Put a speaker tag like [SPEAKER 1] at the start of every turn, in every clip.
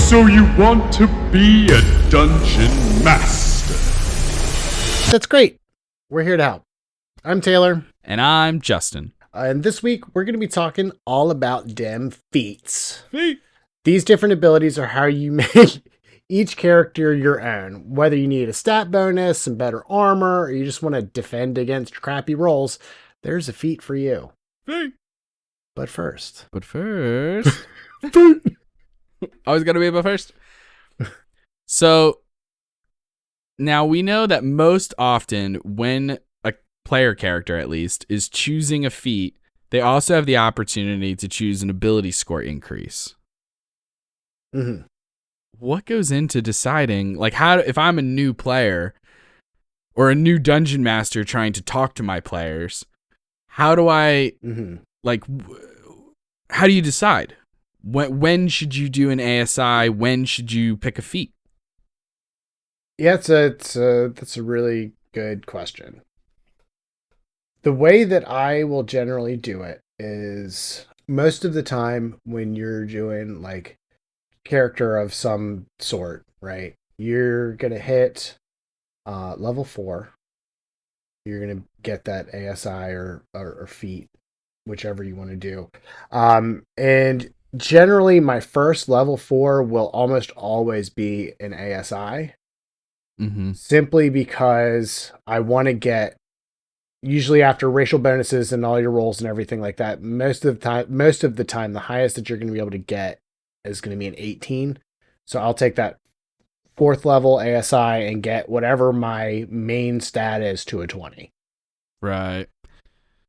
[SPEAKER 1] So you want to be a dungeon master?
[SPEAKER 2] That's great. We're here to help. I'm Taylor.
[SPEAKER 3] And I'm Justin.
[SPEAKER 2] And this week, we're going to be talking all about dem feats.
[SPEAKER 3] Feat.
[SPEAKER 2] These different abilities are how you make each character your own. Whether you need a stat bonus, some better armor, or you just want to defend against crappy rolls, there's a feat for you.
[SPEAKER 3] Feat.
[SPEAKER 2] But first.
[SPEAKER 3] Always got to be about first. So now we know that most often when a player character, at least, is choosing a feat, they also have the opportunity to choose an ability score increase.
[SPEAKER 2] Mm-hmm.
[SPEAKER 3] What goes into deciding, like, how if I'm a new player or a new dungeon master trying to talk to my players, how do I how do you decide? When should you do an ASI? When should you pick a feat?
[SPEAKER 2] Yeah, that's a really good question. The way that I will generally do it is most of the time when you're doing like character of some sort, right? You're going to hit level 4. You're going to get that ASI or feat, whichever you want to do. And generally my first level 4 will almost always be an ASI. Simply because I want to get, usually after racial bonuses and all your rolls and everything like that, most of the time, the highest that you're going to be able to get is going to be an 18. So I'll take that 4th level ASI and get whatever my main stat is to a 20.
[SPEAKER 3] Right.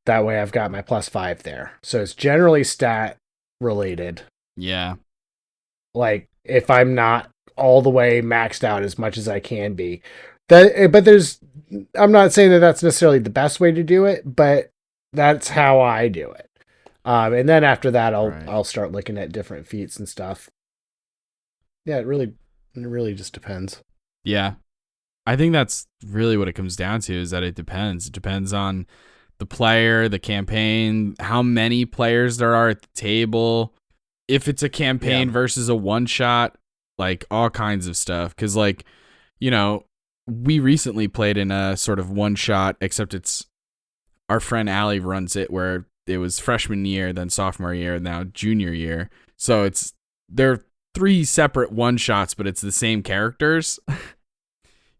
[SPEAKER 2] That way I've got my +5 there. So it's generally stat related.
[SPEAKER 3] Yeah.
[SPEAKER 2] Like if I'm not all the way maxed out as much as I can be. I'm not saying that that's necessarily the best way to do it, but that's how I do it. And then after that, I'll start looking at different feats and stuff. Yeah, it really just depends.
[SPEAKER 3] Yeah. I think that's really what it comes down to, is that it depends. It depends on the player, the campaign, how many players there are at the table, if it's a campaign versus a one-shot, like all kinds of stuff. Because, like, you know, we recently played in a sort of one-shot, except it's our friend Allie runs it, where it was freshman year, then sophomore year, now junior year. So they're 3 separate one-shots, but it's the same characters,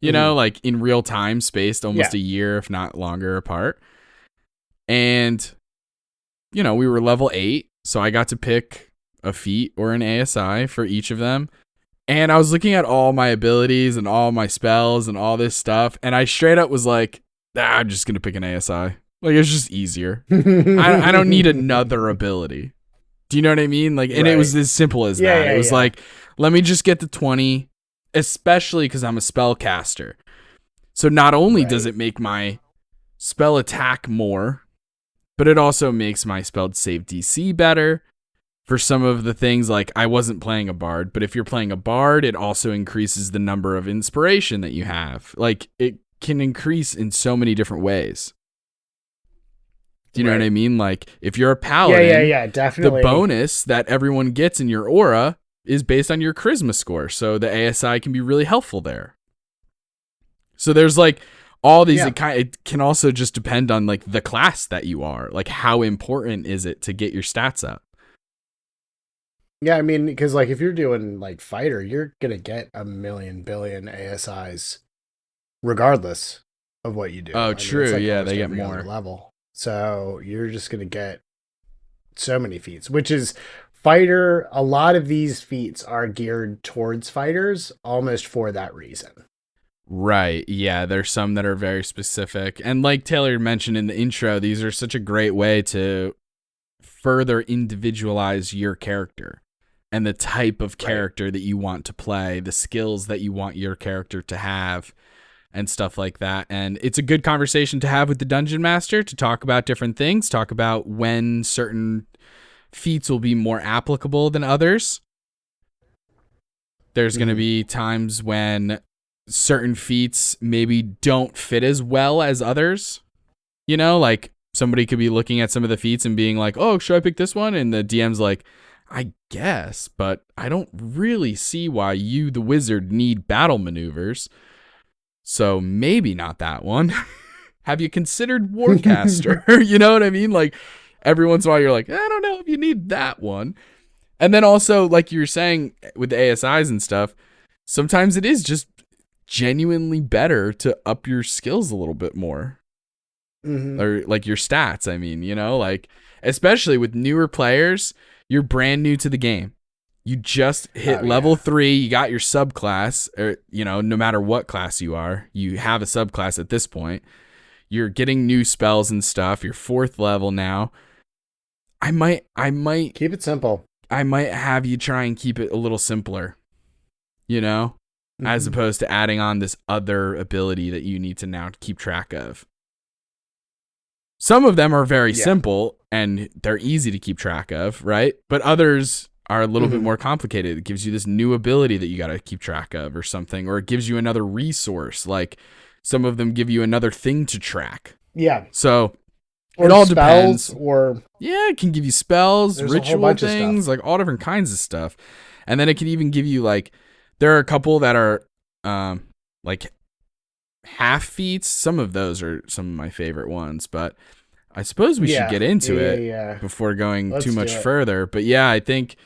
[SPEAKER 3] you know, like in real time, spaced almost a year, if not longer apart. And, you know, we were level 8, so I got to pick a feat or an ASI for each of them. And I was looking at all my abilities and all my spells and all this stuff, and I straight up was like, I'm just going to pick an ASI. Like, it's just easier. I don't need another ability. Do you know what I mean? Like, and it was as simple as that. It was like, let me just get the 20, especially because I'm a spellcaster. So not only does it make my spell attack more, but it also makes my spell save DC better. For some of the things, like I wasn't playing a bard, but if you're playing a bard, it also increases the number of inspiration that you have. Like, it can increase in so many different ways. Do you know what I mean? Like, if you're a paladin,
[SPEAKER 2] definitely.
[SPEAKER 3] The bonus that everyone gets in your aura is based on your charisma score. So the ASI can be really helpful there. So there's like all these, it can also just depend on like the class that you are. Like, how important is it to get your stats up?
[SPEAKER 2] Yeah, I mean, because like if you're doing like fighter, you're gonna get a million billion ASIs, regardless of what you do.
[SPEAKER 3] Oh, true.
[SPEAKER 2] Like
[SPEAKER 3] they get more
[SPEAKER 2] level. So you're just gonna get so many feats, which is fighter. A lot of these feats are geared towards fighters, almost for that reason.
[SPEAKER 3] Right. Yeah, there's some that are very specific, and like Taylor mentioned in the intro, these are such a great way to further individualize your character and the type of character that you want to play, the skills that you want your character to have, and stuff like that. And it's a good conversation to have with the dungeon master, to talk about different things, talk about when certain feats will be more applicable than others. There's going to be times when certain feats maybe don't fit as well as others. You know, like somebody could be looking at some of the feats and being like, oh, should I pick this one? And the DM's like, I guess, but I don't really see why you, the wizard, need battle maneuvers. So maybe not that one. Have you considered Warcaster? You know what I mean? Like every once in a while you're like, I don't know if you need that one. And then also, like you were saying with the ASIs and stuff, sometimes it is just genuinely better to up your skills a little bit more. Or like your stats, I mean, like especially with newer players, you're brand new to the game. You just hit level 3, you got your subclass, or no matter what class you are, you have a subclass at this point. You're getting new spells and stuff. You're 4th level now. I might
[SPEAKER 2] keep it simple.
[SPEAKER 3] I might have you try and keep it a little simpler. As opposed to adding on this other ability that you need to now keep track of. Some of them are very simple and they're easy to keep track of, right? But others are a little bit more complicated. It gives you this new ability that you got to keep track of or something, or it gives you another resource. Like some of them give you another thing to track.
[SPEAKER 2] Yeah.
[SPEAKER 3] So
[SPEAKER 2] or
[SPEAKER 3] it all
[SPEAKER 2] spells,
[SPEAKER 3] depends.
[SPEAKER 2] Or
[SPEAKER 3] it can give you spells,
[SPEAKER 2] there's
[SPEAKER 3] ritual things, like all different kinds of stuff. And then it can even give you like, there are a couple that are like half feats. Some of those are some of my favorite ones, but I suppose we should get into it before going too much further. But I think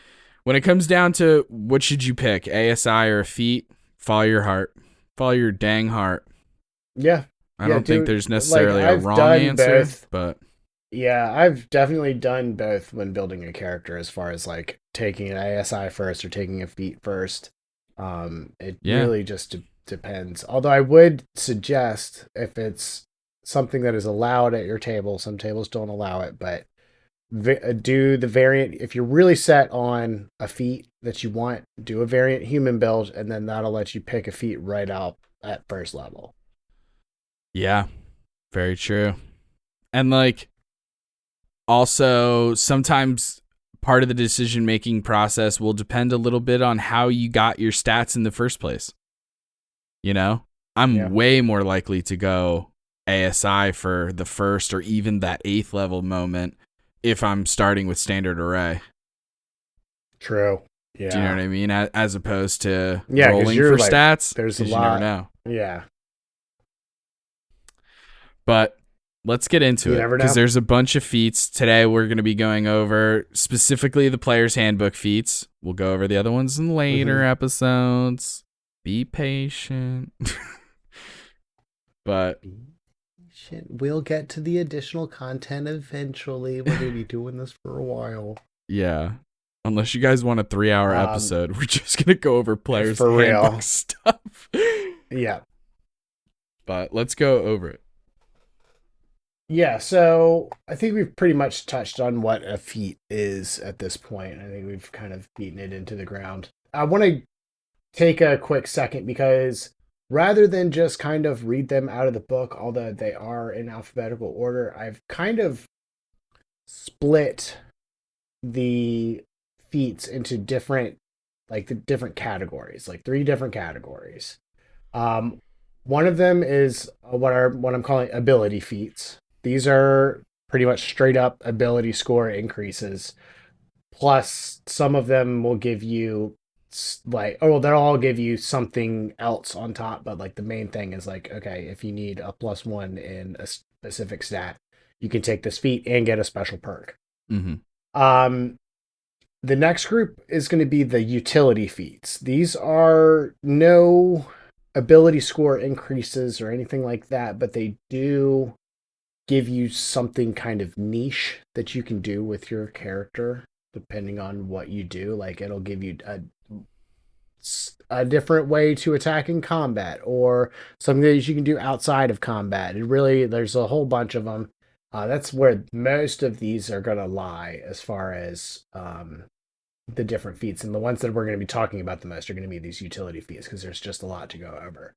[SPEAKER 3] when it comes down to what should you pick, ASI or a feat, follow your heart. Follow your dang heart.
[SPEAKER 2] Yeah.
[SPEAKER 3] I don't think there's necessarily a wrong answer, but
[SPEAKER 2] yeah, I've definitely done both when building a character, as far as like taking an ASI first or taking a feat first. It really just depends. Although I would suggest, if it's something that is allowed at your table, some tables don't allow it, but do the variant. If you're really set on a feat that you want, do a variant human build, and then that'll let you pick a feat right out at first level.
[SPEAKER 3] Yeah, very true. And like, also sometimes part of the decision-making process will depend a little bit on how you got your stats in the first place. I'm way more likely to go ASI for the first or even that 8th level moment if I'm starting with standard array.
[SPEAKER 2] True. Yeah.
[SPEAKER 3] Do you know what I mean? As opposed to rolling for like, stats.
[SPEAKER 2] There's a lot.
[SPEAKER 3] You never know.
[SPEAKER 2] Yeah.
[SPEAKER 3] But let's get into it, because there's a bunch of feats. Today we're going to be going over specifically the player's handbook feats. We'll go over the other ones in later episodes. Be patient. But
[SPEAKER 2] we'll get to the additional content eventually. We're going to be doing this for a while.
[SPEAKER 3] Yeah. Unless you guys want a 3-hour episode, we're just going to go over player's handbook stuff.
[SPEAKER 2] Yeah.
[SPEAKER 3] But let's go over it.
[SPEAKER 2] Yeah, so I think we've pretty much touched on what a feat is at this point. I think we've kind of beaten it into the ground. I want to take a quick second, because rather than just kind of read them out of the book, although they are in alphabetical order, I've kind of split the feats into different categories, like 3 different categories. One of them is what I'm calling ability feats. These are pretty much straight up ability score increases. Plus, some of them will give you they'll all give you something else on top. But like the main thing is like, okay, if you need a +1 in a specific stat, you can take this feat and get a special perk. The next group is going to be the utility feats. These are no ability score increases or anything like that, but they do give you something kind of niche that you can do with your character depending on what you do. Like it'll give you a different way to attack in combat, or something that you can do outside of combat. There's a whole bunch of them. That's where most of these are going to lie, as far as the different feats. And the ones that we're going to be talking about the most are going to be these utility feats, because there's just a lot to go over.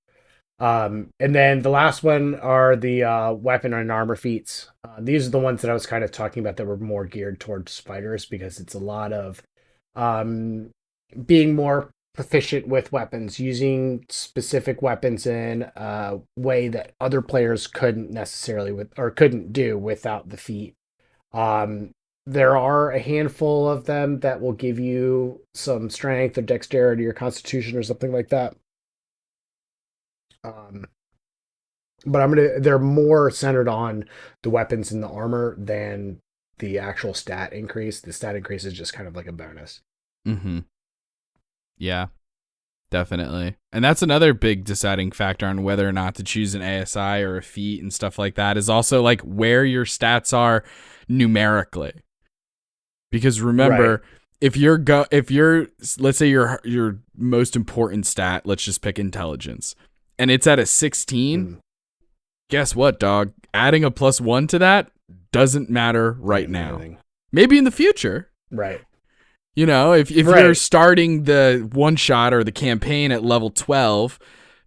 [SPEAKER 2] And then the last one are the weapon and armor feats. These are the ones that I was kind of talking about that were more geared towards fighters, because it's a lot of being more proficient with weapons, using specific weapons in a way that other players couldn't do without the feat. there are a handful of them that will give you some strength or dexterity or constitution or something like that. But they're more centered on the weapons and the armor than the actual stat increase. The stat increase is just kind of like a bonus.
[SPEAKER 3] Mm-hmm. Yeah, definitely. And that's another big deciding factor on whether or not to choose an ASI or a feat and stuff like that, is also like where your stats are numerically. Because remember,
[SPEAKER 2] Right.
[SPEAKER 3] if you're let's say your most important stat, let's just pick intelligence, and it's at a 16, guess what, dog? Adding a +1 to that doesn't matter right now.
[SPEAKER 2] Anything.
[SPEAKER 3] Maybe in the future.
[SPEAKER 2] Right.
[SPEAKER 3] You know, if
[SPEAKER 2] Right.
[SPEAKER 3] you're starting the one shot or the campaign at level 12,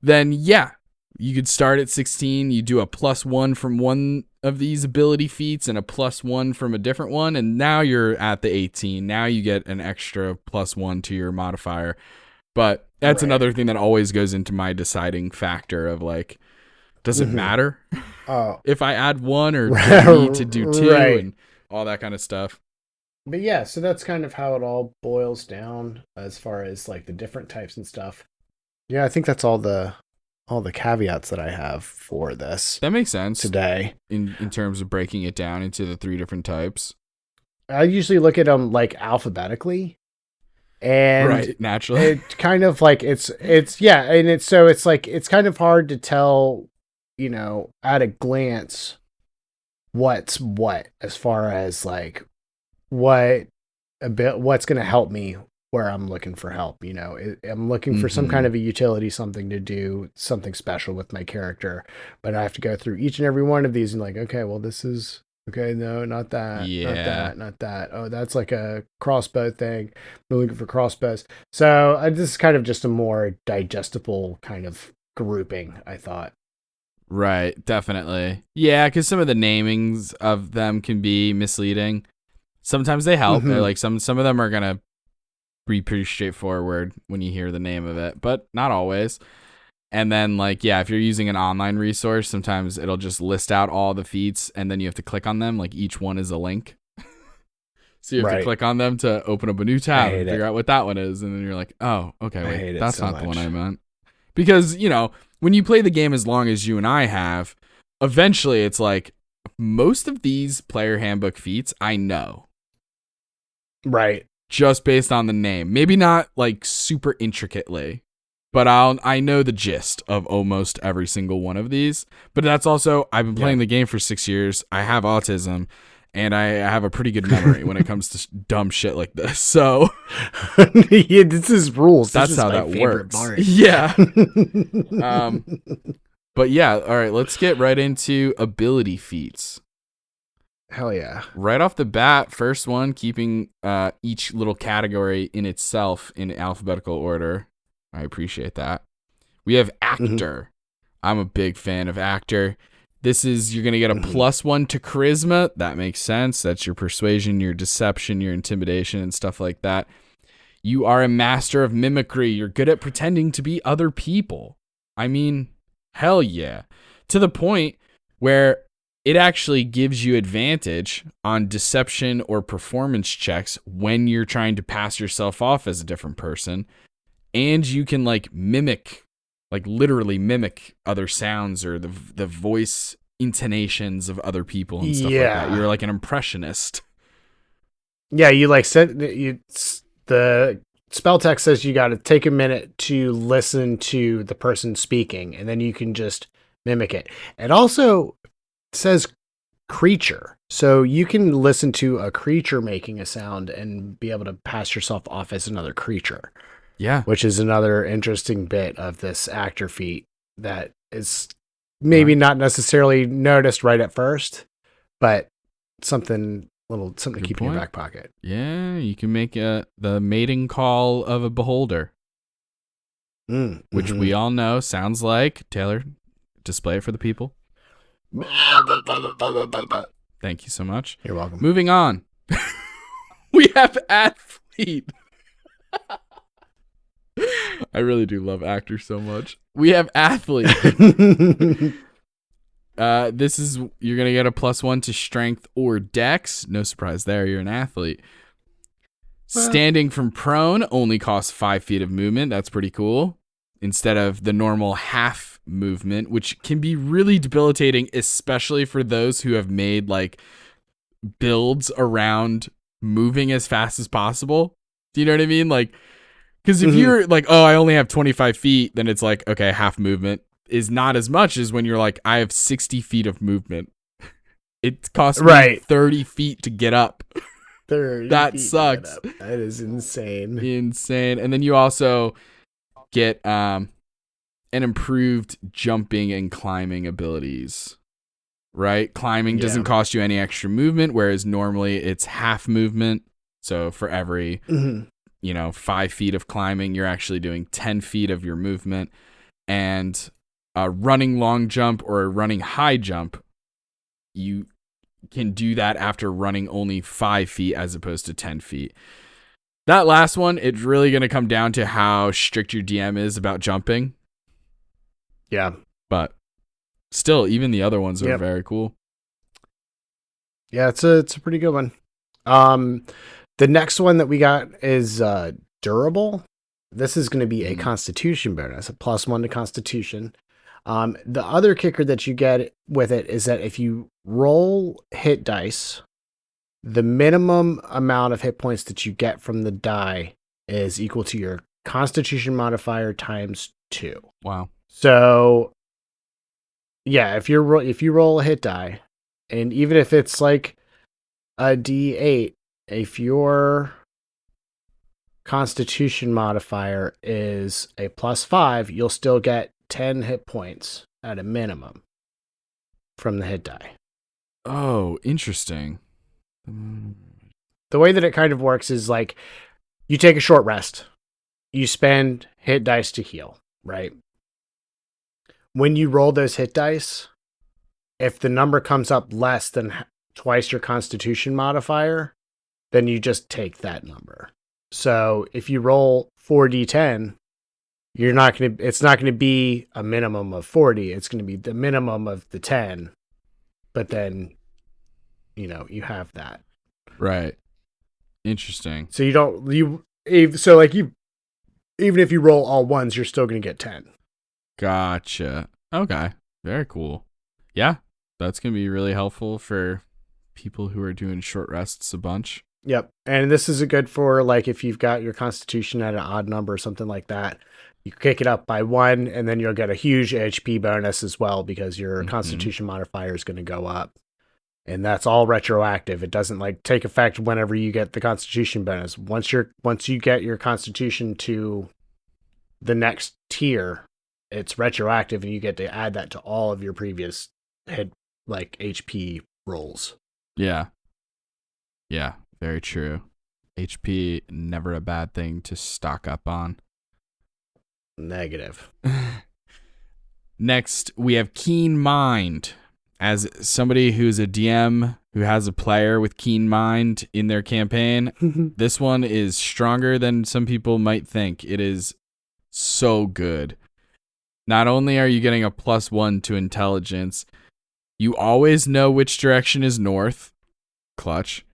[SPEAKER 3] then yeah, you could start at 16. You do a +1 from one of these ability feats and a +1 from a different one, and now you're at the 18. Now you get an extra +1 to your modifier. But that's another thing that always goes into my deciding factor of like, does it matter if I add 1 or do I need to do 2 and all that kind of stuff?
[SPEAKER 2] But yeah, so that's kind of how it all boils down as far as like the different types and stuff. Yeah, I think that's all the caveats that I have for this.
[SPEAKER 3] That makes sense
[SPEAKER 2] today.
[SPEAKER 3] In terms of breaking it down into the 3 different types.
[SPEAKER 2] I usually look at them like alphabetically. And
[SPEAKER 3] right, naturally.
[SPEAKER 2] It kind of like it's yeah, and it's like it's kind of hard to tell, at a glance what's what as far as like what's going to help me where I'm looking for help. I'm looking for some kind of a utility, something to do, something special with my character, but I have to go through each and every one of these and like, okay, well, this is okay. No, not that, not that. Oh, that's like a crossbow thing. We're looking for crossbows. So this is kind of just a more digestible kind of grouping, I thought.
[SPEAKER 3] Right, definitely. Yeah, because some of the namings of them can be misleading. Sometimes they help. They're like some of them are gonna be pretty straightforward when you hear the name of it, but not always. And then like, yeah, if you're using an online resource, sometimes it'll just list out all the feats and then you have to click on them. Like each one is a link. So you have to click on them to open up a new tab and figure out what that one is. And then you're like, oh, okay, wait, that's not the one I meant. Because, when you play the game as long as you and I have, eventually it's like most of these player handbook feats I know.
[SPEAKER 2] Right.
[SPEAKER 3] Just based on the name. Maybe not like super intricately, but I know the gist of almost every single one of these. But that's also, I've been playing the game for 6 years. I have autism and I have a pretty good memory when it comes to dumb shit like this. So
[SPEAKER 2] yeah, this is rules.
[SPEAKER 3] That's how that works. Yeah. But yeah, all right, let's get right into ability feats.
[SPEAKER 2] Hell yeah.
[SPEAKER 3] Right off the bat, first one, keeping each little category in itself in alphabetical order. I appreciate that. We have actor. I'm a big fan of actor. This is, you're going to get a +1 to charisma. That makes sense. That's your persuasion, your deception, your intimidation, and stuff like that. You are a master of mimicry. You're good at pretending to be other people. I mean, hell yeah. To the point where it actually gives you advantage on deception or performance checks when you're trying to pass yourself off as a different person. And you can like mimic, like literally mimic other sounds or the voice intonations of other people and stuff like that. You're like an impressionist.
[SPEAKER 2] Yeah, you like said the spell text says you got to take a minute to listen to the person speaking, and then you can just mimic it. It also says creature, so you can listen to a creature making a sound and be able to pass yourself off as another creature.
[SPEAKER 3] Yeah,
[SPEAKER 2] which is another interesting bit of this actor feat that is maybe not necessarily noticed right at first, but something to keep in your back pocket.
[SPEAKER 3] Yeah, you can make the mating call of a beholder, which we all know sounds like, Taylor, display it for the people. Thank you so much.
[SPEAKER 2] You're welcome.
[SPEAKER 3] Moving on. We have athlete. I really do love actors so much. We have athlete. You're gonna get a +1 to strength or dex. No surprise there. You're an athlete. Standing from prone only costs 5 feet of movement. That's pretty cool. Instead of the normal half movement, which can be really debilitating, especially for those who have made like builds around moving as fast as possible. Do you know what I mean? Like, because if you're like, oh, I only have 25 feet, then it's like, okay, half movement is not as much as when you're like, I have 60 feet of movement. It costs me 30 feet to get up.
[SPEAKER 2] 30
[SPEAKER 3] that
[SPEAKER 2] feet
[SPEAKER 3] sucks.
[SPEAKER 2] That is insane.
[SPEAKER 3] Insane. And then you also get an improved jumping and climbing abilities. Right? Climbing doesn't cost you any extra movement, whereas normally it's half movement. So for every 5 feet of climbing, you're actually doing 10 feet of your movement. And a running long jump or a running high jump, you can do that after running only 5 feet as opposed to 10 feet. That last one, it's really going to come down to how strict your DM is about jumping.
[SPEAKER 2] Yeah.
[SPEAKER 3] But still, even the other ones are very cool.
[SPEAKER 2] Yeah, it's a pretty good one. The next one that we got is durable. This is going to be a constitution bonus, a +1 to constitution. The other kicker that you get with it is that if you roll hit dice, the minimum amount of hit points that you get from the die is equal to your constitution modifier times 2.
[SPEAKER 3] Wow.
[SPEAKER 2] So yeah, if you roll a hit die, and even if it's like a D8, if your constitution modifier is a +5, you'll still get 10 hit points at a minimum from the hit die.
[SPEAKER 3] Oh, interesting.
[SPEAKER 2] The way that it kind of works is like you take a short rest, you spend hit dice to heal, right? When you roll those hit dice, if the number comes up less than twice your constitution modifier, then you just take that number. So if you roll 4d10, it's not going to be a minimum of 40. It's going to be the minimum of the 10. But then, you have that.
[SPEAKER 3] Right. Interesting.
[SPEAKER 2] So even if you roll all ones, you're still going to get 10.
[SPEAKER 3] Gotcha. Okay. Very cool. Yeah. That's going to be really helpful for people who are doing short rests a bunch.
[SPEAKER 2] Yep. And this is good for like if you've got your constitution at an odd number or something like that. You kick it up by 1, and then you'll get a huge HP bonus as well because your constitution modifier is going to go up. And that's all retroactive. It doesn't like take effect whenever you get the constitution bonus. Once you get your constitution to the next tier, it's retroactive, and you get to add that to all of your previous HP rolls.
[SPEAKER 3] Yeah. Yeah, very true. HP, never a bad thing to stock up on.
[SPEAKER 2] Negative.
[SPEAKER 3] Next, we have Keen Mind. As somebody who's a DM who has a player with Keen Mind in their campaign, this one is stronger than some people might think. It is so good. Not only are you getting a +1 to intelligence, you always know which direction is north. Clutch.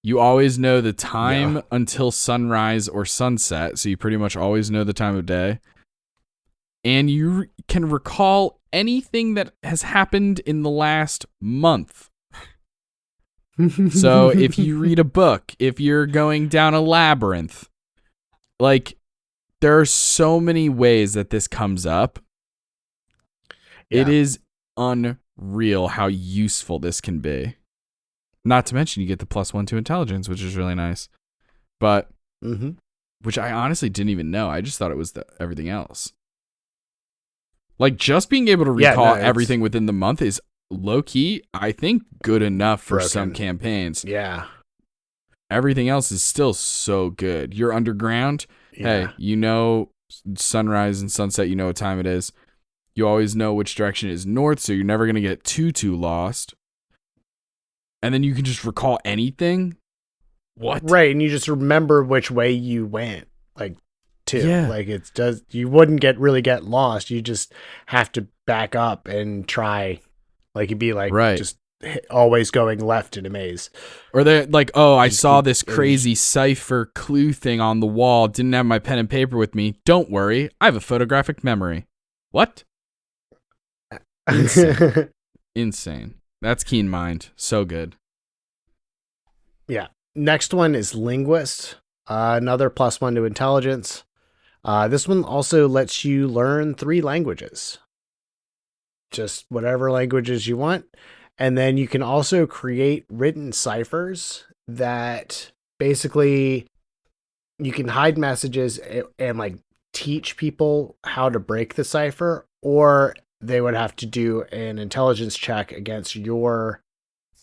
[SPEAKER 3] You always know the time until sunrise or sunset, so you pretty much always know the time of day. And you can recall anything that has happened in the last month. So if you read a book, if you're going down a labyrinth, like there are so many ways that this comes up. Yeah. It is unreal how useful this can be. Not to mention you get the +1 to intelligence, which is really nice. But, which I honestly didn't even know. I just thought it was everything else. Like, just being able to recall everything within the month is low-key, I think, good enough for some campaigns.
[SPEAKER 2] Yeah.
[SPEAKER 3] Everything else is still so good. You're underground. Yeah. Hey, you know sunrise and sunset. You know what time it is. You always know which direction is north, so you're never going to get too lost. And then you can just recall anything. What?
[SPEAKER 2] Right, and you just remember which way you went, too. Yeah. Like you wouldn't really get lost. You just have to back up and try Like, you'd be like
[SPEAKER 3] Right.
[SPEAKER 2] just always going left in a maze.
[SPEAKER 3] Or they're like, oh, I
[SPEAKER 2] Just
[SPEAKER 3] saw
[SPEAKER 2] keep-
[SPEAKER 3] this
[SPEAKER 2] and
[SPEAKER 3] crazy cipher clue thing on the wall. Didn't have my pen and paper with me. Don't worry. I have a photographic memory. What? Insane. Insane. That's Keen Mind. So good.
[SPEAKER 2] Yeah. Next one is linguist. Another +1 to intelligence. This one also lets you learn 3 languages. Just whatever languages you want. And then you can also create written ciphers that basically you can hide messages and like teach people how to break the cipher, or they would have to do an intelligence check against your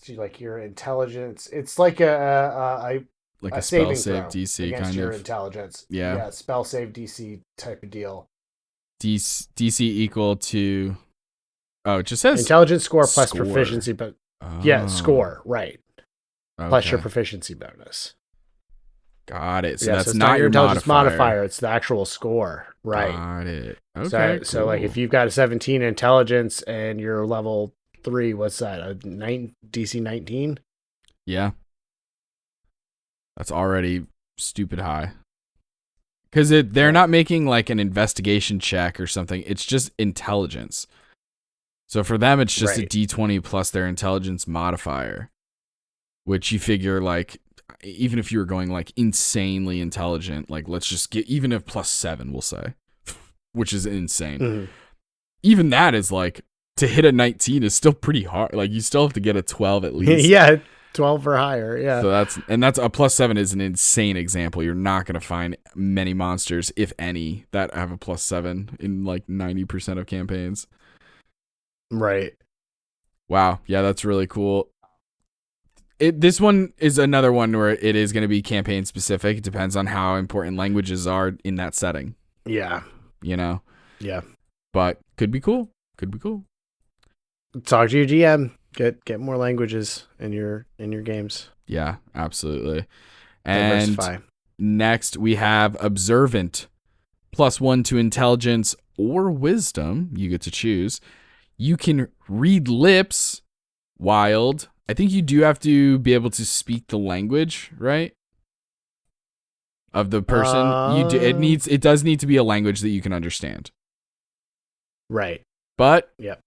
[SPEAKER 2] intelligence. It's like
[SPEAKER 3] Like a spell
[SPEAKER 2] saving
[SPEAKER 3] save
[SPEAKER 2] throw
[SPEAKER 3] DC
[SPEAKER 2] against
[SPEAKER 3] kind
[SPEAKER 2] your
[SPEAKER 3] of.
[SPEAKER 2] intelligence.
[SPEAKER 3] Yeah.
[SPEAKER 2] Yeah, spell save DC type of deal.
[SPEAKER 3] DC equal to. Oh, it just says
[SPEAKER 2] Intelligence score plus
[SPEAKER 3] score.
[SPEAKER 2] proficiency, but
[SPEAKER 3] Oh,
[SPEAKER 2] yeah, score, right. Plus your
[SPEAKER 3] okay.
[SPEAKER 2] proficiency bonus.
[SPEAKER 3] Got it. So
[SPEAKER 2] Yeah,
[SPEAKER 3] that's
[SPEAKER 2] so it's
[SPEAKER 3] not
[SPEAKER 2] your
[SPEAKER 3] your
[SPEAKER 2] intelligence
[SPEAKER 3] modifier.
[SPEAKER 2] modifier. It's the actual score. Right.
[SPEAKER 3] Got it. Okay.
[SPEAKER 2] So like if you've got a 17 intelligence and you're level 3, what's that? A DC 19?
[SPEAKER 3] Yeah. That's already stupid high. Because they're not making like an investigation check or something. It's just intelligence. So for them, it's just a D20 plus their intelligence modifier, which you figure like, even if you were going like insanely intelligent, like let's just get, even if +7, we'll say, which is insane.
[SPEAKER 2] Mm-hmm.
[SPEAKER 3] Even that is like, to hit a 19 is still pretty hard. Like you still have to get a 12 at least.
[SPEAKER 2] Yeah, 12 or higher. Yeah.
[SPEAKER 3] So that's a +7 is an insane example. You're not going to find many monsters, if any, that have a +7 in like 90% of campaigns.
[SPEAKER 2] Right.
[SPEAKER 3] Wow. Yeah, that's really cool. This one is another one where it is going to be campaign specific. It depends on how important languages are in that setting.
[SPEAKER 2] Yeah.
[SPEAKER 3] You know?
[SPEAKER 2] Yeah.
[SPEAKER 3] But could be cool. Could be cool.
[SPEAKER 2] Talk to your GM. Get more languages in your games.
[SPEAKER 3] Yeah, absolutely. And
[SPEAKER 2] Diversify.
[SPEAKER 3] next we have observant, +1 to intelligence or wisdom. You get to choose. You can read lips, wild. I think you do have to be able to speak the language, right? Of the person. It does need to be a language that you can understand.
[SPEAKER 2] Right.
[SPEAKER 3] But
[SPEAKER 2] yep.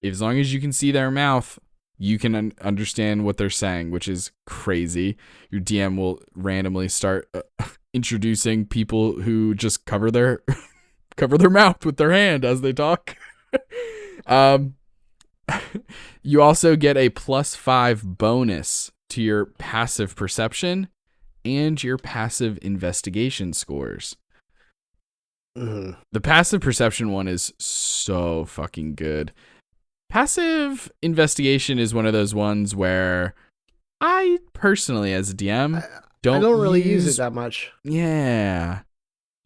[SPEAKER 3] As long as you can see their mouth, you can understand what they're saying, which is crazy. Your DM will randomly start introducing people who just cover their mouth with their hand as they talk. You also get a +5 bonus to your passive perception and your passive investigation scores.
[SPEAKER 2] Mm-hmm.
[SPEAKER 3] The passive perception one is so fucking good. Passive investigation is one of those ones where I personally, as a DM, don't
[SPEAKER 2] really use it that much.
[SPEAKER 3] Yeah.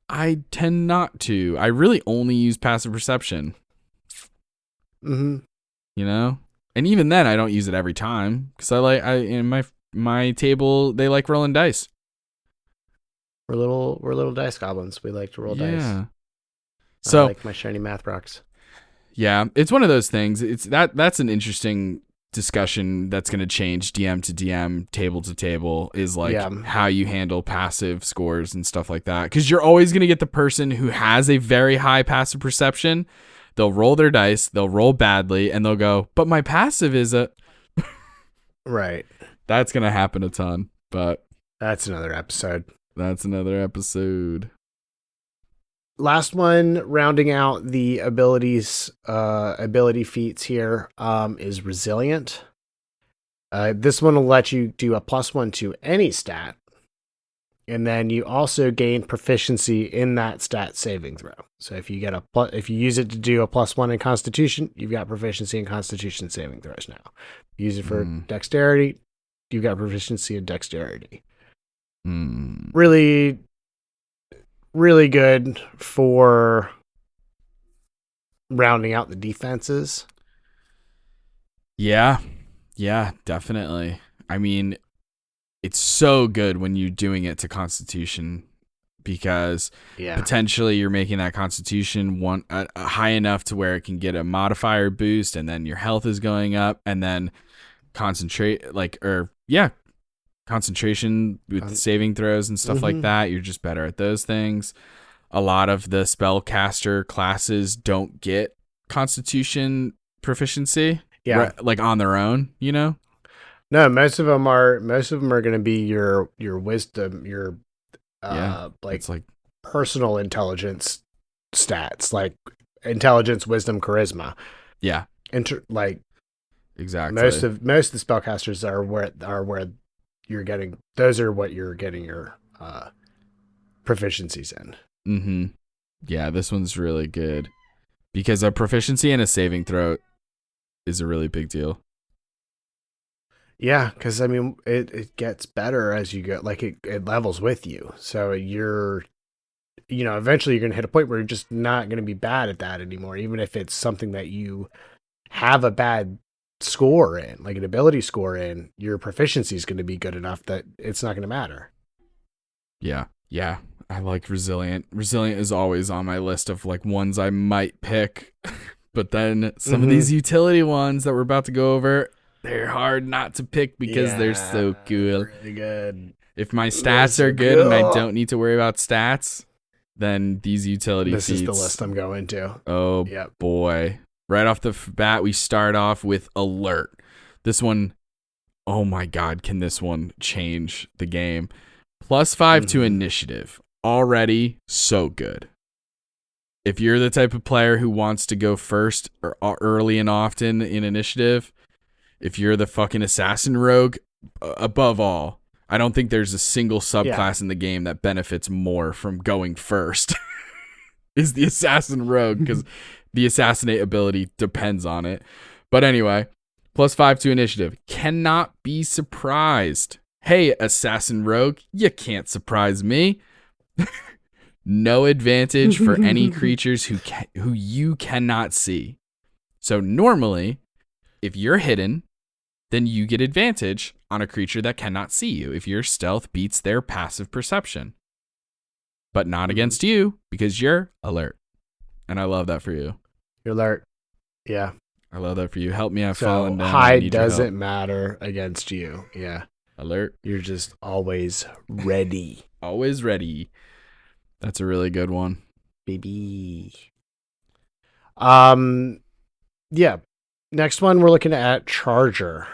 [SPEAKER 3] I tend not to. I really only use passive perception.
[SPEAKER 2] Mm-hmm.
[SPEAKER 3] You know? And even then I don't use it every time because in my table they like rolling dice.
[SPEAKER 2] We're little dice goblins. We like to roll dice.
[SPEAKER 3] So
[SPEAKER 2] I like my shiny math rocks.
[SPEAKER 3] Yeah, it's one of those things. That's an interesting discussion that's going to change DM to DM, table to table, is like how you handle passive scores and stuff like that. Because you're always going to get the person who has a very high passive perception. They'll roll their dice, they'll roll badly, and they'll go, but my passive is a...
[SPEAKER 2] Right.
[SPEAKER 3] That's going to happen a ton, but...
[SPEAKER 2] That's another episode. Last one, rounding out the ability feats here, is resilient. This one will let you do a +1 to any stat, and then you also gain proficiency in that stat saving throw. So if you if you use it to do a +1 in Constitution, you've got proficiency in Constitution saving throws now. Use it for Dexterity, you've got proficiency in Dexterity. Really, really good for rounding out the defenses.
[SPEAKER 3] Yeah, definitely. I mean, it's so good when you're doing it to Constitution. because
[SPEAKER 2] Yeah.
[SPEAKER 3] potentially you're making that constitution one high enough to where it can get a modifier boost, and then your health is going up, and then concentration with
[SPEAKER 2] Con-
[SPEAKER 3] saving throws and stuff like
[SPEAKER 2] Mhm.
[SPEAKER 3] that. You're just better at those things. A lot of the spellcaster classes don't get constitution proficiency,
[SPEAKER 2] Yeah.
[SPEAKER 3] like on their own, you know?
[SPEAKER 2] No, most of them are going to be your wisdom, your
[SPEAKER 3] Yeah.
[SPEAKER 2] like
[SPEAKER 3] It's like,
[SPEAKER 2] personal intelligence stats, like intelligence, wisdom, charisma.
[SPEAKER 3] yeah,
[SPEAKER 2] Like
[SPEAKER 3] exactly.
[SPEAKER 2] most of the spellcasters are where you're getting, those are what you're getting your proficiencies in.
[SPEAKER 3] Mm-hmm. Yeah, this one's really good because a proficiency and a saving throw is a really big deal.
[SPEAKER 2] Yeah, because I mean, it gets better as you go. Like it levels with you, so eventually you're going to hit a point where you're just not going to be bad at that anymore, even if it's something that you have a bad score in, like an ability score in. Your proficiency is going to be good enough that it's not going to matter.
[SPEAKER 3] Yeah. Yeah. I like resilient. Resilient is always on my list of like ones I might pick. But then some of these utility ones that we're about to go over, they're hard not to pick because they're so cool.
[SPEAKER 2] Really good.
[SPEAKER 3] If my
[SPEAKER 2] They're
[SPEAKER 3] stats
[SPEAKER 2] so
[SPEAKER 3] are good and I
[SPEAKER 2] cool.
[SPEAKER 3] don't need to worry about stats, then these utility
[SPEAKER 2] This
[SPEAKER 3] feats.
[SPEAKER 2] is the list I'm going to.
[SPEAKER 3] Oh
[SPEAKER 2] Yep.
[SPEAKER 3] boy. Right off the bat, we start off with alert. This one, oh my God, can this one change the game? +5 to initiative. Already so good. If you're the type of player who wants to go first or early and often in initiative, if you're the fucking assassin rogue, above all, I don't think there's a single subclass in the game that benefits more from going first. Is the assassin rogue, because the assassinate ability depends on it. But anyway, +5 to initiative. Cannot be surprised. Hey, assassin rogue, you can't surprise me. No advantage for any creatures who you cannot see. So normally, if you're hidden, then you get advantage on a creature that cannot see you if your stealth beats their passive perception. But not against you because you're alert. And I love that for you.
[SPEAKER 2] You're alert. Yeah.
[SPEAKER 3] I love that for you. Help me, I've
[SPEAKER 2] So
[SPEAKER 3] fallen down. I
[SPEAKER 2] hide
[SPEAKER 3] need your help.
[SPEAKER 2] doesn't matter against you. Yeah.
[SPEAKER 3] Alert.
[SPEAKER 2] You're just always ready.
[SPEAKER 3] Always ready. That's a really good one.
[SPEAKER 2] Baby. Yeah. Next one we're looking at Charger.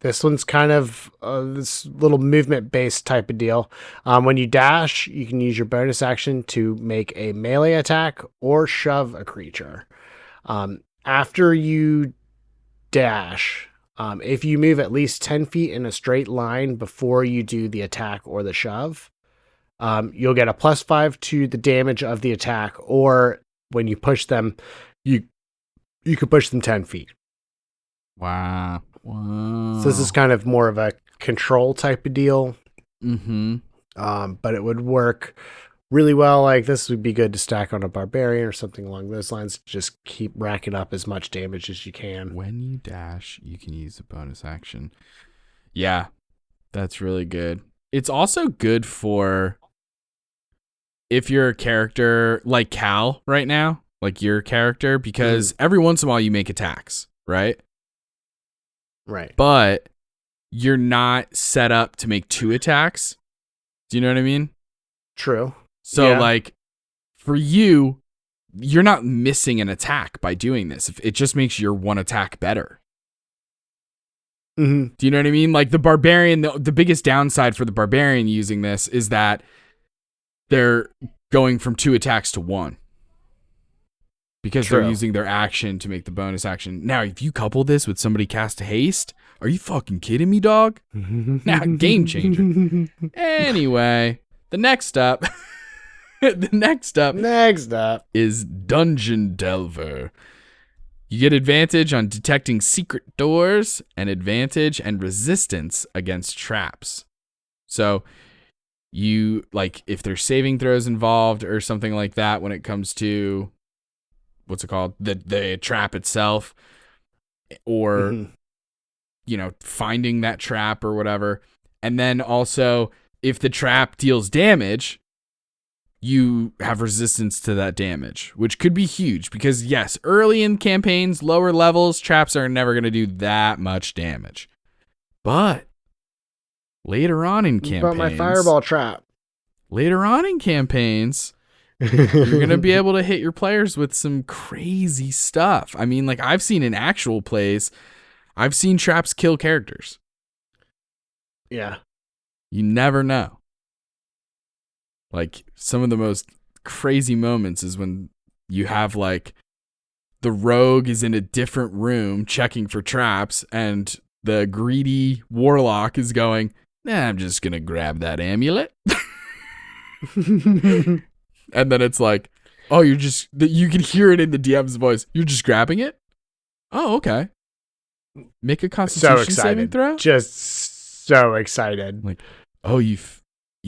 [SPEAKER 2] This one's kind of this little movement based type of deal. When you dash, you can use your bonus action to make a melee attack or shove a creature. After you dash, if you move at least 10 feet in a straight line before you do the attack or the shove, you'll get a +5 to the damage of the attack, or when you push them, you could push them 10 feet.
[SPEAKER 3] Wow.
[SPEAKER 2] So this is kind of more of a control type of deal.
[SPEAKER 3] Mm-hmm.
[SPEAKER 2] But it would work really well. Like this would be good to stack on a barbarian or something along those lines. Just keep racking up as much damage as you can.
[SPEAKER 3] When you dash, you can use a bonus action. Yeah, that's really good. It's also good for if you're a character like Cal right now, like your character, because every once in a while you make attacks, right?
[SPEAKER 2] Right.
[SPEAKER 3] But you're not set up to make 2 attacks. Do you know what I mean?
[SPEAKER 2] True.
[SPEAKER 3] So
[SPEAKER 2] Yeah.
[SPEAKER 3] like for you, you're not missing an attack by doing this. It just makes your one attack better.
[SPEAKER 2] Mm-hmm.
[SPEAKER 3] Do you know what I mean? Like the barbarian, the biggest downside for the barbarian using this is that they're going from 2 attacks to 1. Because
[SPEAKER 2] True.
[SPEAKER 3] they're using their action to make the bonus action. Now, if you couple this with somebody cast haste, are you fucking kidding me, dog? Nah, game changer. Anyway, the next up,
[SPEAKER 2] Next up
[SPEAKER 3] is Dungeon Delver. You get advantage on detecting secret doors and advantage and resistance against traps. So you, like, if there's saving throws involved or something like that when it comes to, what's it called? The trap itself, or, you know, finding that trap or whatever. And then also, if the trap deals damage, you have resistance to that damage, which could be huge because, yes, early in campaigns, lower levels, traps are never going to do that much damage. But later on in campaigns,
[SPEAKER 2] But my fireball trap.
[SPEAKER 3] Later on in campaigns, you're going to be able to hit your players with some crazy stuff. I mean, like I've seen in actual plays, I've seen traps kill characters.
[SPEAKER 2] Yeah.
[SPEAKER 3] You never know. Like some of the most crazy moments is when you have like the rogue is in a different room checking for traps and the greedy warlock is going, nah, I'm just going to grab that amulet. And then it's like, oh, you can hear it in the DM's voice. You're just grabbing it? Oh, okay. Make a constitution saving throw?
[SPEAKER 2] Just so excited.
[SPEAKER 3] Like, oh, you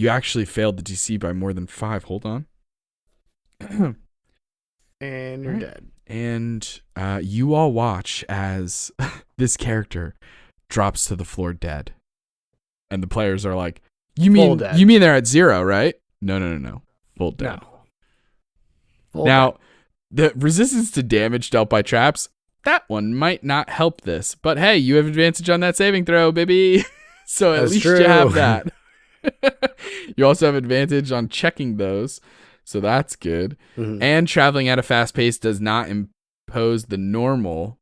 [SPEAKER 3] actually failed the DC by more than 5. Hold on.
[SPEAKER 2] And you're
[SPEAKER 3] Right.
[SPEAKER 2] dead.
[SPEAKER 3] And you all watch as this character drops to the floor dead. And the players are like, you mean they're at 0, right? No. Full dead.
[SPEAKER 2] No.
[SPEAKER 3] Now, the resistance to damage dealt by traps, that one might not help this. But hey, you have advantage on that saving throw, baby. So at least you have that. You also have advantage on checking those. So that's good.
[SPEAKER 2] Mm-hmm.
[SPEAKER 3] And traveling at a fast pace does not impose the normal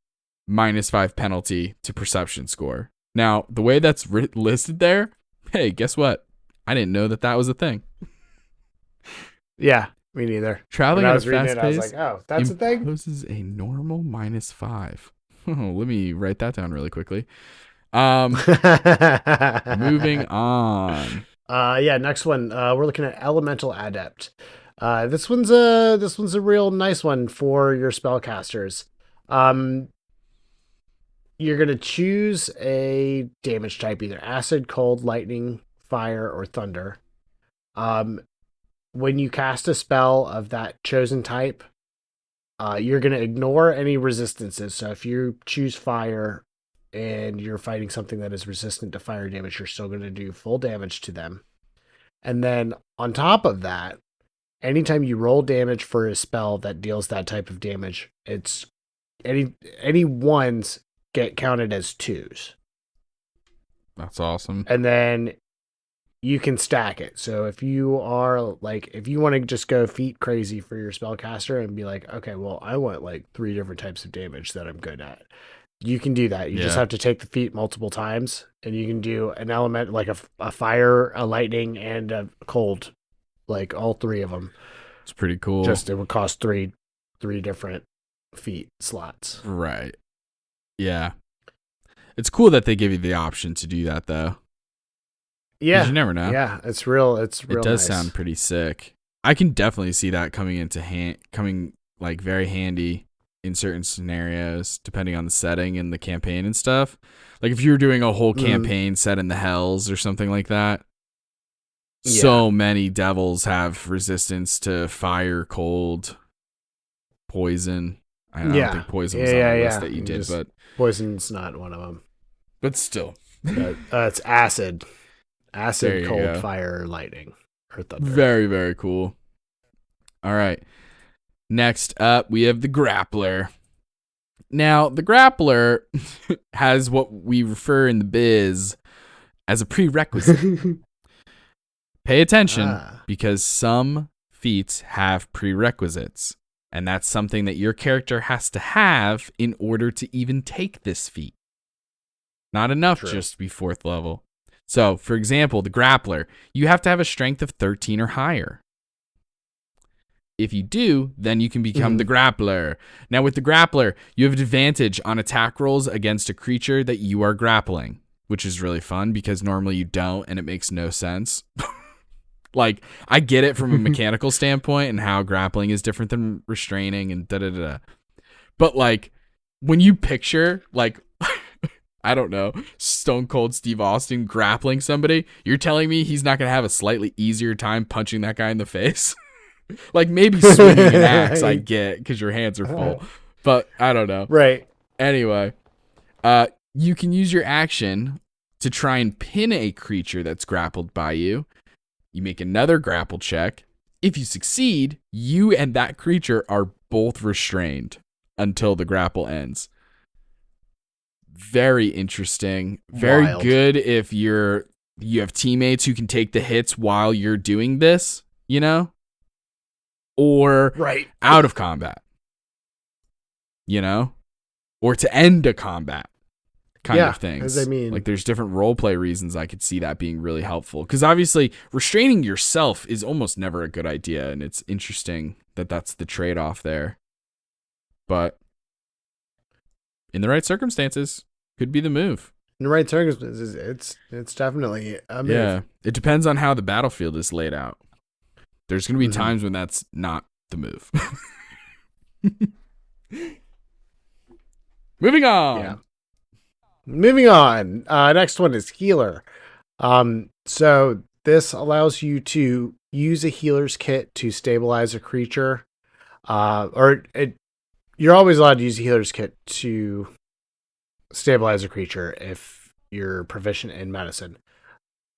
[SPEAKER 3] -5 penalty to perception score. Now, the way that's listed there, hey, guess what? I didn't know that was a thing.
[SPEAKER 2] Yeah, me neither.
[SPEAKER 3] Traveling at a fast pace,
[SPEAKER 2] I was like, oh, that's a thing?
[SPEAKER 3] Imposes a normal -5. Oh, let me write that down really quickly. Moving on.
[SPEAKER 2] Yeah, next one. We're looking at Elemental Adept. This one's a real nice one for your spellcasters. You're gonna choose a damage type, either acid, cold, lightning, fire, or thunder. When you cast a spell of that chosen type, you're gonna ignore any resistances. So if you choose fire and you're fighting something that is resistant to fire damage, you're still gonna do full damage to them. And then on top of that, anytime you roll damage for a spell that deals that type of damage, it's any ones get counted as 2s.
[SPEAKER 3] That's awesome.
[SPEAKER 2] And then you can stack it. So if you want to just go feat crazy for your spellcaster and be like, okay, well, I want like 3 different types of damage that I'm good at. You can do that. You just have to take the feat multiple times, and you can do an element like a fire, a lightning, and a cold, like all 3 of them.
[SPEAKER 3] It's pretty cool.
[SPEAKER 2] Just it would cost 3 different feat slots.
[SPEAKER 3] Right. Yeah. It's cool that they give you the option to do that, though.
[SPEAKER 2] Yeah.
[SPEAKER 3] You never know.
[SPEAKER 2] Yeah, it's real. It
[SPEAKER 3] does
[SPEAKER 2] nice.
[SPEAKER 3] sound pretty sick. I can definitely see that coming like very handy in certain scenarios, depending on the setting and the campaign and stuff. Like if you were doing a whole campaign set in the Hells or something like that. Yeah. So many devils have resistance to fire, cold, poison. I don't think poison was on the list that you did, but
[SPEAKER 2] poison's not one of them.
[SPEAKER 3] But still,
[SPEAKER 2] it's acid, cold, fire, lightning, or thunder.
[SPEAKER 3] Very, very cool. All right. Next up, we have the Grappler. Now, the Grappler has what we refer in the biz as a prerequisite. Pay attention, because some feats have prerequisites, and that's something that your character has to have in order to even take this feat. Not enough just to be 4th level. So, for example, the Grappler, you have to have a strength of 13 or higher. If you do, then you can become the Grappler. Now, with the Grappler, you have an advantage on attack rolls against a creature that you are grappling, which is really fun because normally you don't, and it makes no sense. Like, I get it from a mechanical standpoint and how grappling is different than restraining and da-da-da-da. But, like, when you picture, like, I don't know, Stone Cold Steve Austin grappling somebody, you're telling me he's not going to have a slightly easier time punching that guy in the face? Like, maybe swinging an axe, I get, because your hands are full. But, I don't know.
[SPEAKER 2] Right.
[SPEAKER 3] Anyway, you can use your action to try and pin a creature that's grappled by you. You make another grapple check. If you succeed, you and that creature are both restrained until the grapple ends. Very interesting. Very
[SPEAKER 2] Wild.
[SPEAKER 3] good if you have teammates who can take the hits while you're doing this, or
[SPEAKER 2] Right.
[SPEAKER 3] out of combat, or to end a combat kind of things.
[SPEAKER 2] Because I mean,
[SPEAKER 3] like there's different role play reasons I could see that being really helpful. Because obviously restraining yourself is almost never a good idea, and it's interesting that that's the trade-off there. But in the right circumstances, could be the move.
[SPEAKER 2] in the right circumstances, it's definitely a move.
[SPEAKER 3] Yeah, it depends on how the battlefield is laid out. There's going to be
[SPEAKER 2] Mhm.
[SPEAKER 3] times when that's not the move. Moving on.
[SPEAKER 2] Yeah. Moving on. Next one is healer. So this allows you to use a healer's kit to stabilize a creature. You're always allowed to use a healer's kit to stabilize a creature if you're proficient in medicine.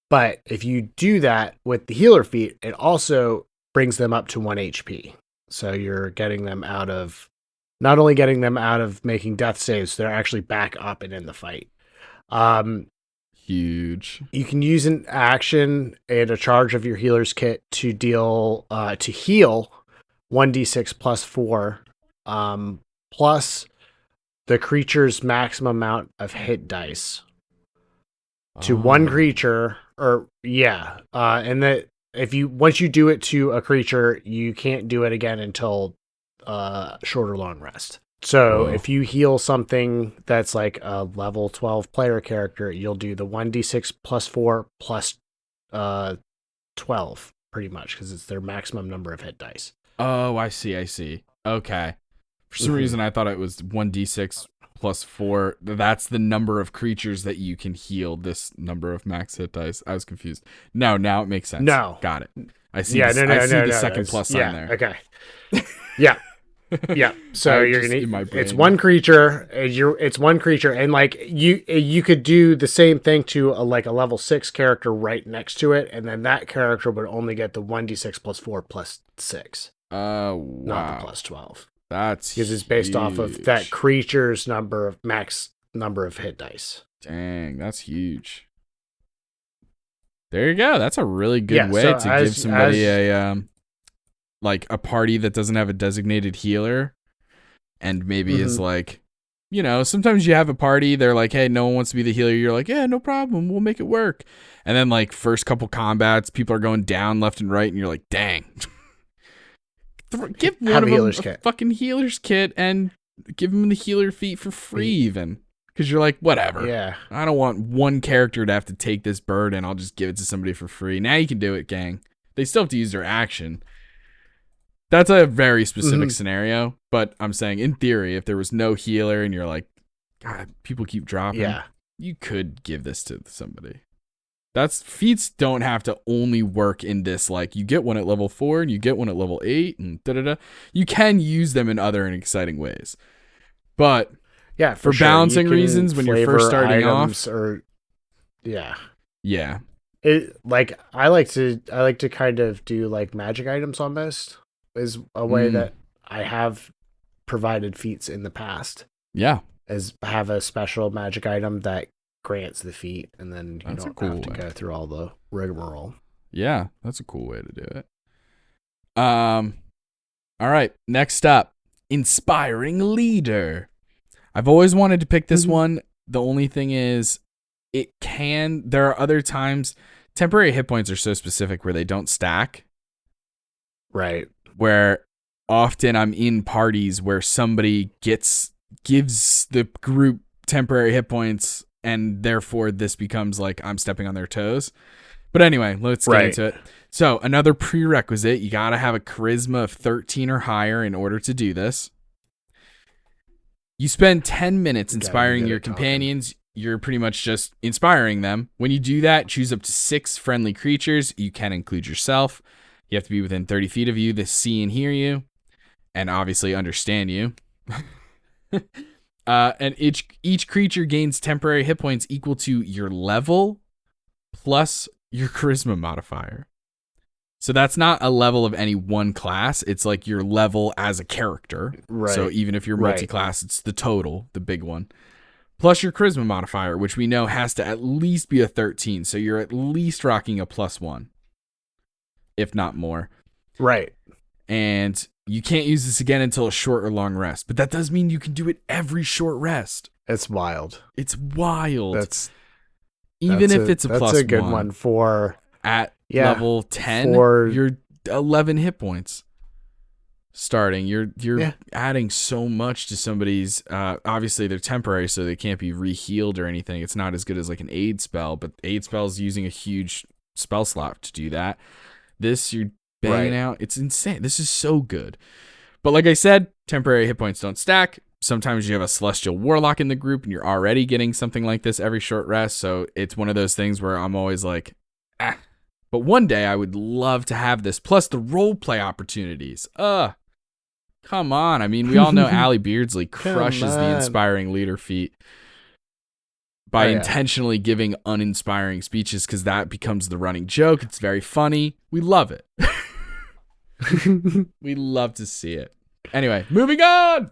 [SPEAKER 2] But if you do that with the healer feat, it also brings them up to 1 HP. So you're getting them out of, not only getting them out of making death saves, they're actually back up and in the fight.
[SPEAKER 3] Huge.
[SPEAKER 2] You can use an action and a charge of your healer's kit to heal 1d6 plus 4, plus the creature's maximum amount of hit dice to one creature, and that once you do it to a creature, you can't do it again until short or long rest. So if you heal something that's like a level 12 player character, you'll do the 1d6 plus 4 plus 12 pretty much, because it's their maximum number of hit dice.
[SPEAKER 3] Oh, I see. Okay. For some reason, I thought it was 1d6 plus 4. That's the number of creatures that you can heal this number of max hit dice. I was confused. No, now it makes sense.
[SPEAKER 2] No.
[SPEAKER 3] Got it. I see.
[SPEAKER 2] Yeah,
[SPEAKER 3] I see the
[SPEAKER 2] no,
[SPEAKER 3] second plus sign there.
[SPEAKER 2] Okay. Yeah. Yeah. So you're
[SPEAKER 3] just, in my
[SPEAKER 2] gonna. It's
[SPEAKER 3] brain.
[SPEAKER 2] one creature. It's one creature, and like you could do the same thing to a level 6 character right next to it, and then that character would only get the 1d6 plus 4 plus 6.
[SPEAKER 3] Wow.
[SPEAKER 2] Not the plus 12.
[SPEAKER 3] That's
[SPEAKER 2] Because it's based off of that creature's max number of hit dice.
[SPEAKER 3] Dang, that's huge. There you go. That's a really good way
[SPEAKER 2] so
[SPEAKER 3] to give somebody a party that doesn't have a designated healer, and maybe is like, sometimes you have a party, they're like, hey, no one wants to be the healer. You're like, yeah, no problem, we'll make it work. And then like first couple combats, people are going down left and right, and you're like, dang. Give one of them a fucking healer's kit and give them the healer feat for free, even. Because you're like, whatever.
[SPEAKER 2] Yeah.
[SPEAKER 3] I don't want one character to have to take this burden. I'll just give it to somebody for free. Now you can do it, gang. They still have to use their action. That's a very specific scenario. But I'm saying, in theory, if there was no healer and you're like, God, people keep dropping, you could give this to somebody. Feats don't have to only work in this, like, you get one at level 4 and you get one at level 8 and da-da-da. You can use them in other and exciting ways. But for balancing reasons, when you're first starting off, yeah.
[SPEAKER 2] It I like to kind of do like magic items almost, is a way that I have provided feats in the past.
[SPEAKER 3] Yeah.
[SPEAKER 2] Is have a special magic item that grants the feat, and then you don't have to go through all the rigmarole.
[SPEAKER 3] Yeah, that's a cool way to do it. All right, next up, inspiring leader. I've always wanted to pick this one. The only thing is, there are other times, temporary hit points are so specific where they don't stack.
[SPEAKER 2] Right.
[SPEAKER 3] Where often I'm in parties where somebody gives the group temporary hit points, and therefore this becomes like I'm stepping on their toes. But anyway, let's get into it. So another prerequisite, you got to have a charisma of 13 or higher in order to do this. You spend 10 minutes inspiring your companions. You're pretty much just inspiring them. When you do that, choose up to 6 friendly creatures. You can include yourself. You have to be within 30 feet of you to see and hear you, and obviously understand you. And each creature gains temporary hit points equal to your level plus your charisma modifier. So that's not a level of any one class. It's like your level as a character.
[SPEAKER 2] Right.
[SPEAKER 3] So even if you're
[SPEAKER 2] Right.
[SPEAKER 3] multi-class, it's the total, the big one. Plus your charisma modifier, which we know has to at least be a 13. So you're at least rocking a +1, if not more.
[SPEAKER 2] Right.
[SPEAKER 3] And you can't use this again until a short or long rest. But that does mean you can do it every short rest.
[SPEAKER 2] It's wild.
[SPEAKER 3] It's wild.
[SPEAKER 2] That's
[SPEAKER 3] even if it's a
[SPEAKER 2] that's
[SPEAKER 3] +1.
[SPEAKER 2] a good one for
[SPEAKER 3] At level 10, you're 11 hit points starting. You're adding so much to somebody's. Obviously, they're temporary, so they can't be re-healed or anything. It's not as good as like an aid spell, but aid spell is using a huge spell slot to do that. This, you're banging out. It's insane. This is so good. But like I said, temporary hit points don't stack. Sometimes you have a Celestial Warlock in the group, and you're already getting something like this every short rest. So it's one of those things where I'm always like, ah. But one day I would love to have this, plus the role play opportunities. Come on. I mean, we all know Allie Beardsley crushes the inspiring leader feat by intentionally giving uninspiring speeches, because that becomes the running joke. It's very funny. We love it. We love to see it. Anyway, moving on.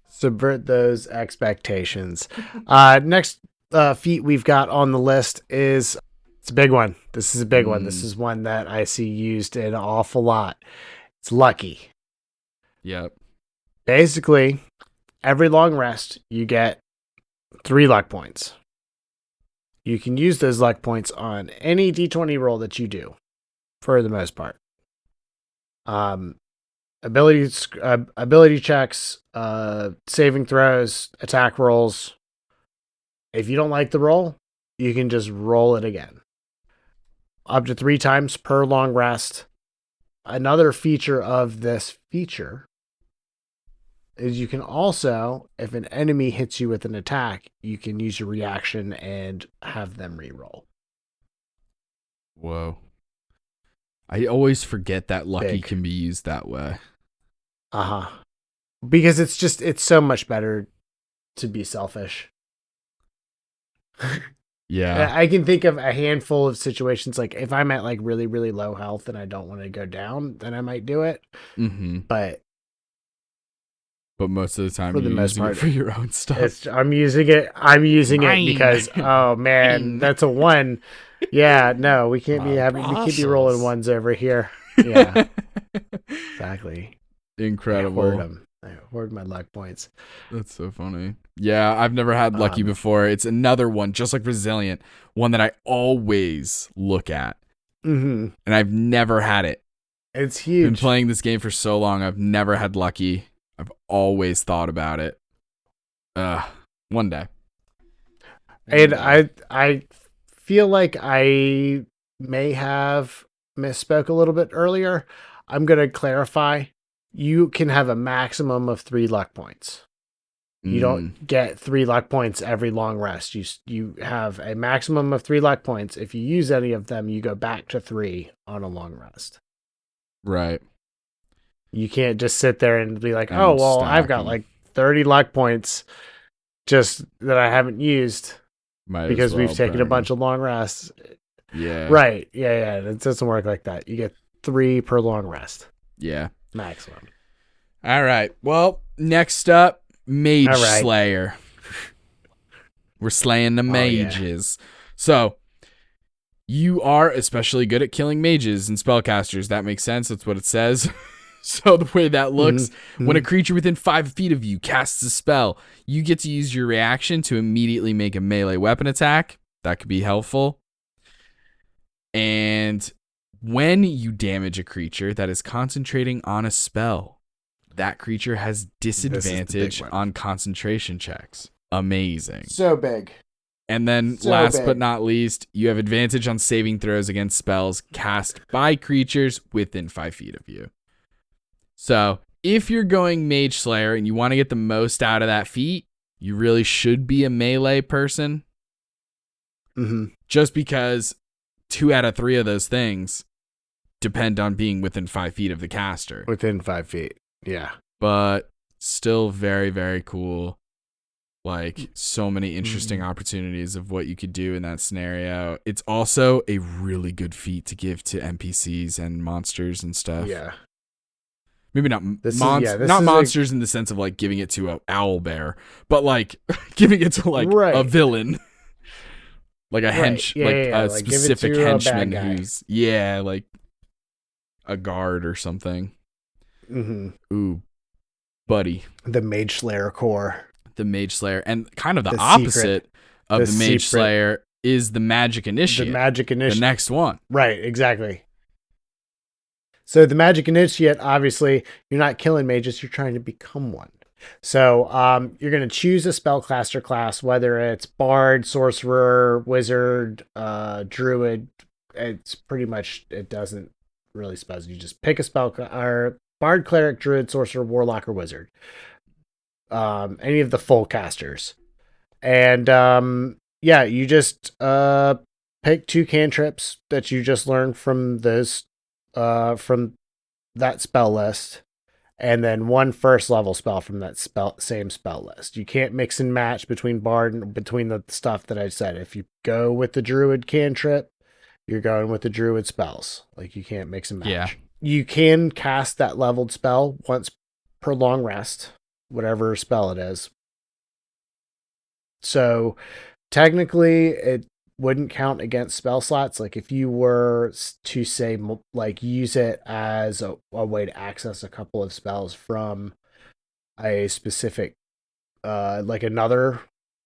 [SPEAKER 2] Subvert those expectations. Next feat we've got on the list is, it's a big one. This is a big one. This is one that I see used an awful lot. It's Lucky.
[SPEAKER 3] Yep.
[SPEAKER 2] Basically, every long rest, you get 3 luck points. You can use those luck points on any D20 roll that you do, for the most part. Ability checks, saving throws, attack rolls. If you don't like the roll, you can just roll it again. Up to 3 times per long rest. Another feature of this feature is you can also, if an enemy hits you with an attack, you can use your reaction and have them re-roll.
[SPEAKER 3] Whoa. I always forget that Lucky
[SPEAKER 2] Big.
[SPEAKER 3] can be used that way.
[SPEAKER 2] Because it's so much better to be selfish.
[SPEAKER 3] Yeah.
[SPEAKER 2] I can think of a handful of situations, like if I'm at like really, really low health and I don't want to go down, then I might do it.
[SPEAKER 3] Mm-hmm.
[SPEAKER 2] But
[SPEAKER 3] most of the time,
[SPEAKER 2] for the
[SPEAKER 3] you're
[SPEAKER 2] most
[SPEAKER 3] using
[SPEAKER 2] part,
[SPEAKER 3] it for your own stuff.
[SPEAKER 2] I'm using it because, oh man, that's a 1. Yeah, no, we can't be rolling 1s over here. Yeah, exactly.
[SPEAKER 3] Incredible.
[SPEAKER 2] I hoard my luck points.
[SPEAKER 3] That's so funny. Yeah, I've never had Lucky before. It's another one, just like Resilient, one that I always look at.
[SPEAKER 2] Mm-hmm.
[SPEAKER 3] And I've never had it.
[SPEAKER 2] It's huge.
[SPEAKER 3] Been playing this game for so long. I've never had Lucky. I've always thought about it. One day.
[SPEAKER 2] And I feel like I may have misspoke a little bit earlier. I'm going to clarify. You can have a maximum of 3 luck points. You don't get 3 luck points every long rest. You have a maximum of 3 luck points. If you use any of them, you go back to 3 on a long rest.
[SPEAKER 3] Right.
[SPEAKER 2] You can't just sit there and be like,
[SPEAKER 3] And
[SPEAKER 2] oh, well, I've got
[SPEAKER 3] stacking.
[SPEAKER 2] like 30 luck points just that I haven't used because we've taken a bunch of long rests.
[SPEAKER 3] Yeah.
[SPEAKER 2] Right. Yeah. It doesn't work like that. You get 3 per long rest.
[SPEAKER 3] Yeah.
[SPEAKER 2] Maximum.
[SPEAKER 3] All right. Well, next up, Mage
[SPEAKER 2] All right.
[SPEAKER 3] Slayer. We're slaying the
[SPEAKER 2] yeah.
[SPEAKER 3] mages. So, you are especially good at killing mages and spellcasters. That makes sense. That's what it says. So, the way that looks, when a creature within 5 feet of you casts a spell, you get to use your reaction to immediately make a melee weapon attack. That could be helpful. And when you damage a creature that is concentrating on a spell, that creature has disadvantage on concentration checks. Amazing.
[SPEAKER 2] So big.
[SPEAKER 3] And then but not least, you have advantage on saving throws against spells cast by creatures within 5 feet of you. So if you're going Mage Slayer and you want to get the most out of that feat, you really should be a melee person.
[SPEAKER 2] Mm-hmm.
[SPEAKER 3] Just because 2 out of 3 of those things depend on being within 5 feet of the caster.
[SPEAKER 2] Within 5 feet. Yeah.
[SPEAKER 3] But still very, very cool. Like so many interesting opportunities of what you could do in that scenario. It's also a really good feat to give to NPCs and monsters and stuff.
[SPEAKER 2] Yeah.
[SPEAKER 3] Maybe not
[SPEAKER 2] This
[SPEAKER 3] not
[SPEAKER 2] is
[SPEAKER 3] monsters in the sense of like giving it to a owl bear, but like giving it to like a
[SPEAKER 2] Right.
[SPEAKER 3] villain. Like a
[SPEAKER 2] Right. Yeah,
[SPEAKER 3] like
[SPEAKER 2] yeah.
[SPEAKER 3] a
[SPEAKER 2] Like give it
[SPEAKER 3] specific
[SPEAKER 2] to a bad
[SPEAKER 3] henchman
[SPEAKER 2] guy.
[SPEAKER 3] who's like a guard or something.
[SPEAKER 2] Mm-hmm.
[SPEAKER 3] Ooh, buddy.
[SPEAKER 2] The Mage Slayer core.
[SPEAKER 3] The Mage Slayer. And kind of the
[SPEAKER 2] The
[SPEAKER 3] opposite
[SPEAKER 2] secret.
[SPEAKER 3] of
[SPEAKER 2] The
[SPEAKER 3] the Mage
[SPEAKER 2] secret.
[SPEAKER 3] Slayer is the Magic Initiate.
[SPEAKER 2] The Magic
[SPEAKER 3] The
[SPEAKER 2] Initiate.
[SPEAKER 3] next one.
[SPEAKER 2] Right, exactly. So the Magic Initiate, obviously, you're not killing mages, you're trying to become one. So you're going to choose a spellcaster class, whether it's Bard, Sorcerer, Wizard, Druid. It's pretty much, it doesn't really specify. You just pick a spell, or Bard, Cleric, Druid, Sorcerer, Warlock, or Wizard. Any of the full casters. And yeah, you just pick 2 cantrips that you just learned from from that spell list, and then 1 first level spell from that same spell list. You can't mix and match between Bard and between the stuff that I said. If you go with the Druid cantrip, you're going with the Druid spells. Like you can't mix and match.
[SPEAKER 3] Yeah.
[SPEAKER 2] You can cast that leveled spell once per long rest, whatever spell it is. So technically, it wouldn't count against spell slots. Like if you were to say, like use it as a way to access a couple of spells from a specific, like another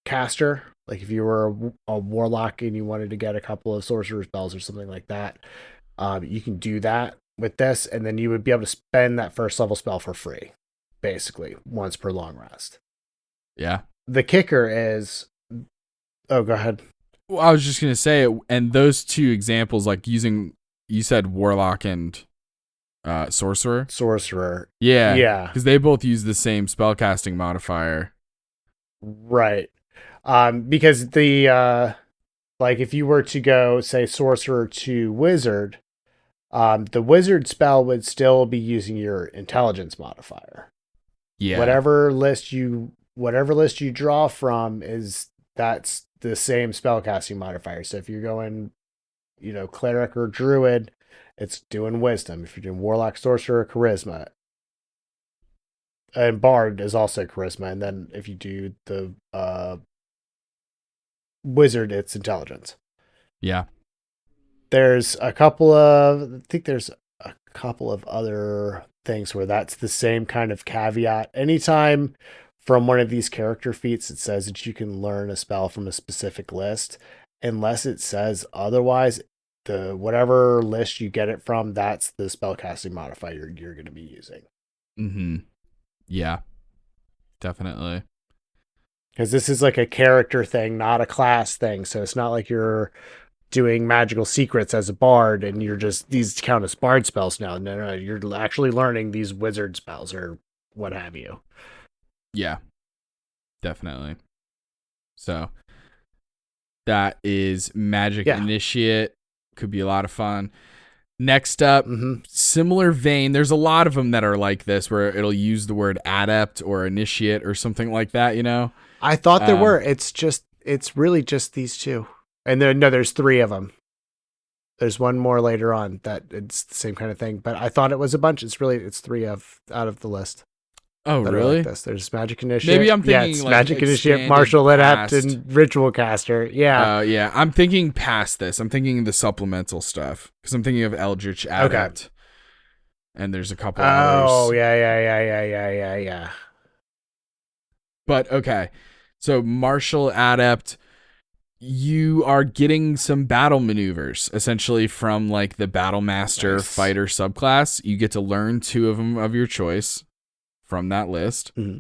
[SPEAKER 2] caster. Like if you were a warlock and you wanted to get a couple of sorcerer spells or something like that, you can do that with this, and then you would be able to spend that first level spell for free, basically once per long rest.
[SPEAKER 3] Yeah.
[SPEAKER 2] The kicker is, oh, go ahead.
[SPEAKER 3] Well, I was just going to say, and those 2 examples, like using, you said Warlock and Sorcerer?
[SPEAKER 2] Sorcerer.
[SPEAKER 3] Yeah.
[SPEAKER 2] Yeah.
[SPEAKER 3] Because they both use the same spellcasting modifier.
[SPEAKER 2] Right. Because the, like if you were to go, say, Sorcerer to Wizard, the Wizard spell would still be using your intelligence modifier.
[SPEAKER 3] Yeah.
[SPEAKER 2] Whatever list you draw from that's the same spellcasting modifier. So if you're going, Cleric or Druid, it's doing Wisdom. If you're doing Warlock, Sorcerer, Charisma. And Bard is also Charisma. And then if you do the Wizard, it's Intelligence.
[SPEAKER 3] Yeah.
[SPEAKER 2] There's a couple of other things where that's the same kind of caveat. Anytime from one of these character feats, it says that you can learn a spell from a specific list, unless it says otherwise, the whatever list you get it from, that's the spellcasting modifier you're going to be using.
[SPEAKER 3] Mm-hmm. Yeah, definitely.
[SPEAKER 2] Because this is like a character thing, not a class thing. So it's not like you're doing magical secrets as a bard and you're just, these count as bard spells now. No, you're actually learning these wizard spells or what have you.
[SPEAKER 3] Yeah, definitely. So that is Magic Initiate. Could be a lot of fun. Next up, similar vein. There's a lot of them that are like this, where it'll use the word adept or initiate or something like that.
[SPEAKER 2] I thought there were. It's really just these 2, and there's 3 of them. There's one more later on that it's the same kind of thing, but I thought it was a bunch. It's 3 out of the list.
[SPEAKER 3] Oh, really?
[SPEAKER 2] Like this. There's Magic Initiate.
[SPEAKER 3] Maybe I'm thinking
[SPEAKER 2] it's
[SPEAKER 3] like
[SPEAKER 2] Magic Initiate, Martial Adept,
[SPEAKER 3] past.
[SPEAKER 2] and Ritual Caster. Yeah.
[SPEAKER 3] Yeah. I'm thinking past this. I'm thinking the supplemental stuff because I'm thinking of Eldritch Adept. Okay. And there's a couple others.
[SPEAKER 2] Oh, yeah.
[SPEAKER 3] But okay. So Martial Adept, you are getting some battle maneuvers essentially from like the Battle Master Fighter subclass. You get to learn 2 of them of your choice from that list.
[SPEAKER 2] Mm-hmm.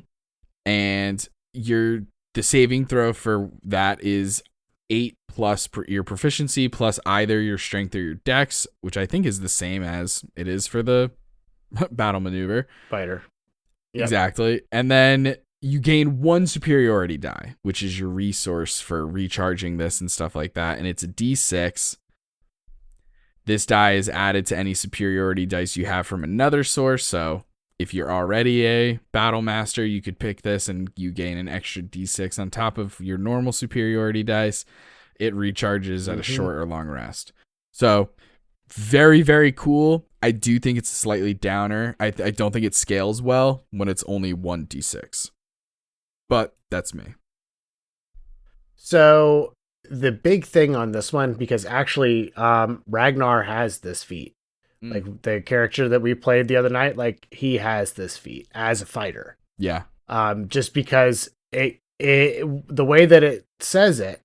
[SPEAKER 3] And the saving throw for that is 8 plus your proficiency plus either your strength or your dex, which I think is the same as it is for the battle maneuver.
[SPEAKER 2] Fighter.
[SPEAKER 3] Yep. Exactly. And then you gain 1 superiority die, which is your resource for recharging this and stuff like that. And it's a D6. This die is added to any superiority dice you have from another source. So If you're already a battle master, you could pick this and you gain an extra d6 on top of your normal superiority dice. It recharges at a short or long rest. So very, very cool. I do think it's a slightly downer. I don't think it scales well when it's only 1d6. But that's me.
[SPEAKER 2] So the big thing on this one, because actually Ragnar has this feat. Like the character that we played the other night, like he has this feat as a fighter.
[SPEAKER 3] Yeah.
[SPEAKER 2] Just because it the way that it says it,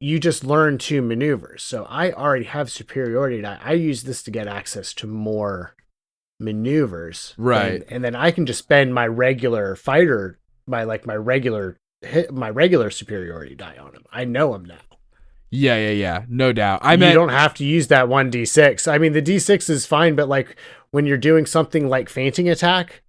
[SPEAKER 2] you just learn 2 maneuvers. So I already have superiority. I use this to get access to more maneuvers.
[SPEAKER 3] Right.
[SPEAKER 2] And then I can just spend my regular fighter, my regular superiority die on him. I know him now.
[SPEAKER 3] Yeah. No doubt.
[SPEAKER 2] You don't have to use that 1d6. I mean, the d6 is fine, but like when you're doing something like fainting attack,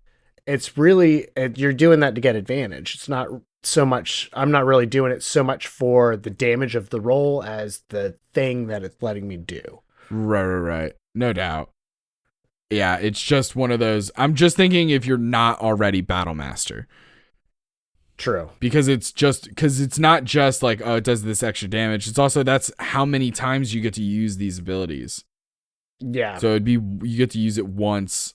[SPEAKER 2] it's really, you're doing that to get advantage. It's not so much, I'm not really doing it so much for the damage of the roll as the thing that it's letting me do.
[SPEAKER 3] Right. No doubt. Yeah, it's just one of those. I'm just thinking if you're not already battle master.
[SPEAKER 2] True.
[SPEAKER 3] Because it's not just like, oh, it does this extra damage. It's also that's how many times you get to use these abilities.
[SPEAKER 2] Yeah.
[SPEAKER 3] So you get to use it once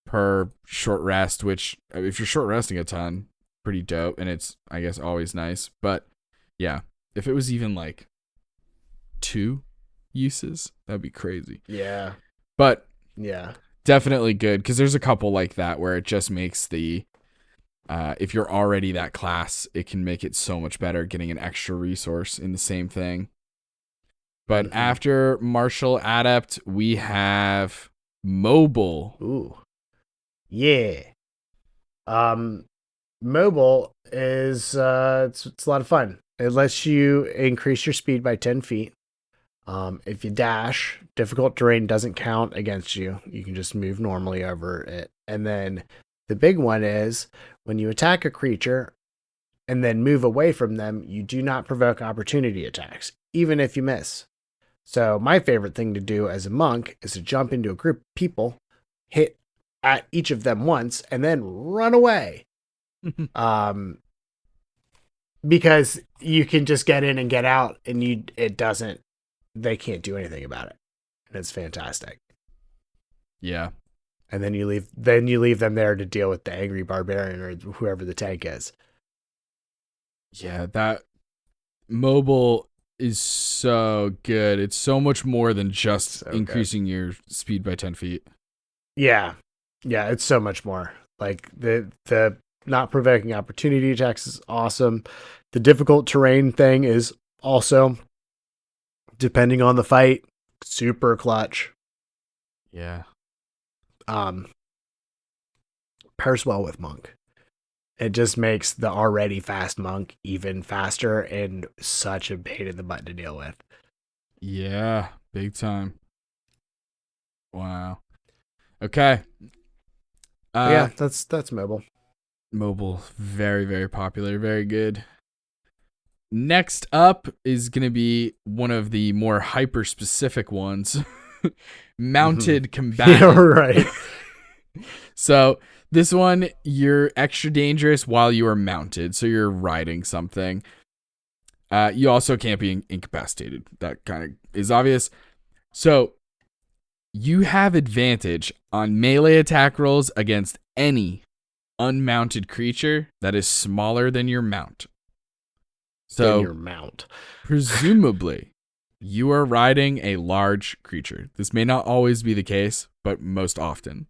[SPEAKER 3] per short rest, which if you're short resting a ton, pretty dope. And it's, I guess, always nice. But yeah, if it was even like 2 uses, that'd be crazy.
[SPEAKER 2] Yeah.
[SPEAKER 3] But
[SPEAKER 2] yeah,
[SPEAKER 3] definitely good. Because there's a couple like that where it just makes the, if you're already that class, it can make it so much better getting an extra resource in the same thing. But after Martial Adept, we have Mobile.
[SPEAKER 2] Ooh. Yeah. Mobile is it's a lot of fun. It lets you increase your speed by 10 feet. If you dash, difficult terrain doesn't count against you. You can just move normally over it. And then the big one is when you attack a creature and then move away from them, you do not provoke opportunity attacks, even if you miss. So my favorite thing to do as a monk is to jump into a group of people, hit at each of them once, and then run away. Because you can just get in and get out, and they can't do anything about it. And it's fantastic.
[SPEAKER 3] Yeah.
[SPEAKER 2] And then you leave them there to deal with the angry barbarian or whoever the tank is.
[SPEAKER 3] Yeah, that Mobile is so good. It's so much more than just increasing your speed by 10 feet.
[SPEAKER 2] Yeah. Yeah, it's so much more. Like the not provoking opportunity attacks is awesome. The difficult terrain thing is also, depending on the fight, super clutch.
[SPEAKER 3] Yeah.
[SPEAKER 2] Pairs well with Monk. It just makes the already fast Monk even faster and such a pain in the butt to deal with.
[SPEAKER 3] Yeah, big time. Wow. Okay.
[SPEAKER 2] Yeah, that's Mobile.
[SPEAKER 3] Mobile, very, very popular, very good. Next up is going to be one of the more hyper-specific ones. Mounted Combatant.
[SPEAKER 2] Yeah, right.
[SPEAKER 3] So this one, you're extra dangerous while you are mounted. So you're riding something. You also can't be incapacitated. That kind of is obvious. So you have advantage on melee attack rolls against any unmounted creature that is smaller than your mount. So
[SPEAKER 2] your mount.
[SPEAKER 3] Presumably, you are riding a large creature. This may not always be the case, but most often.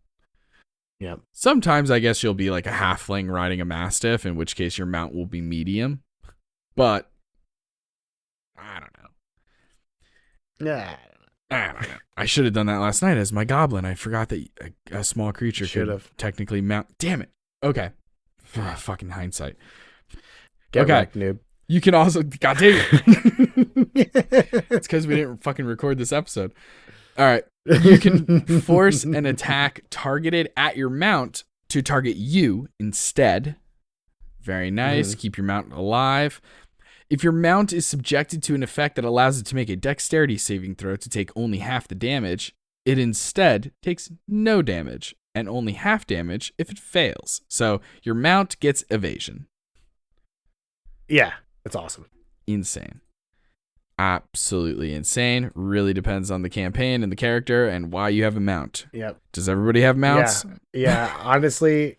[SPEAKER 2] Yep.
[SPEAKER 3] Sometimes I guess you'll be like a halfling riding a mastiff, in which case your mount will be medium. But I don't know.
[SPEAKER 2] Yeah.
[SPEAKER 3] I don't know. I should have done that last night as my goblin. I forgot that a small creature could technically mount. Damn it. Okay. Fucking hindsight.
[SPEAKER 2] Get wrecked, noob.
[SPEAKER 3] You can also, god dang it. It's because we didn't fucking record this episode. All right. You can force an attack targeted at your mount to target you instead. Very nice. Keep your mount alive. If your mount is subjected to an effect that allows it to make a dexterity saving throw to take only half the damage, it instead takes no damage and only half damage if it fails. So your mount gets evasion.
[SPEAKER 2] Yeah, it's awesome.
[SPEAKER 3] Insane. Absolutely insane. Really depends on the campaign and the character and why you have a mount.
[SPEAKER 2] Yep.
[SPEAKER 3] Does everybody have mounts?
[SPEAKER 2] Yeah. Honestly,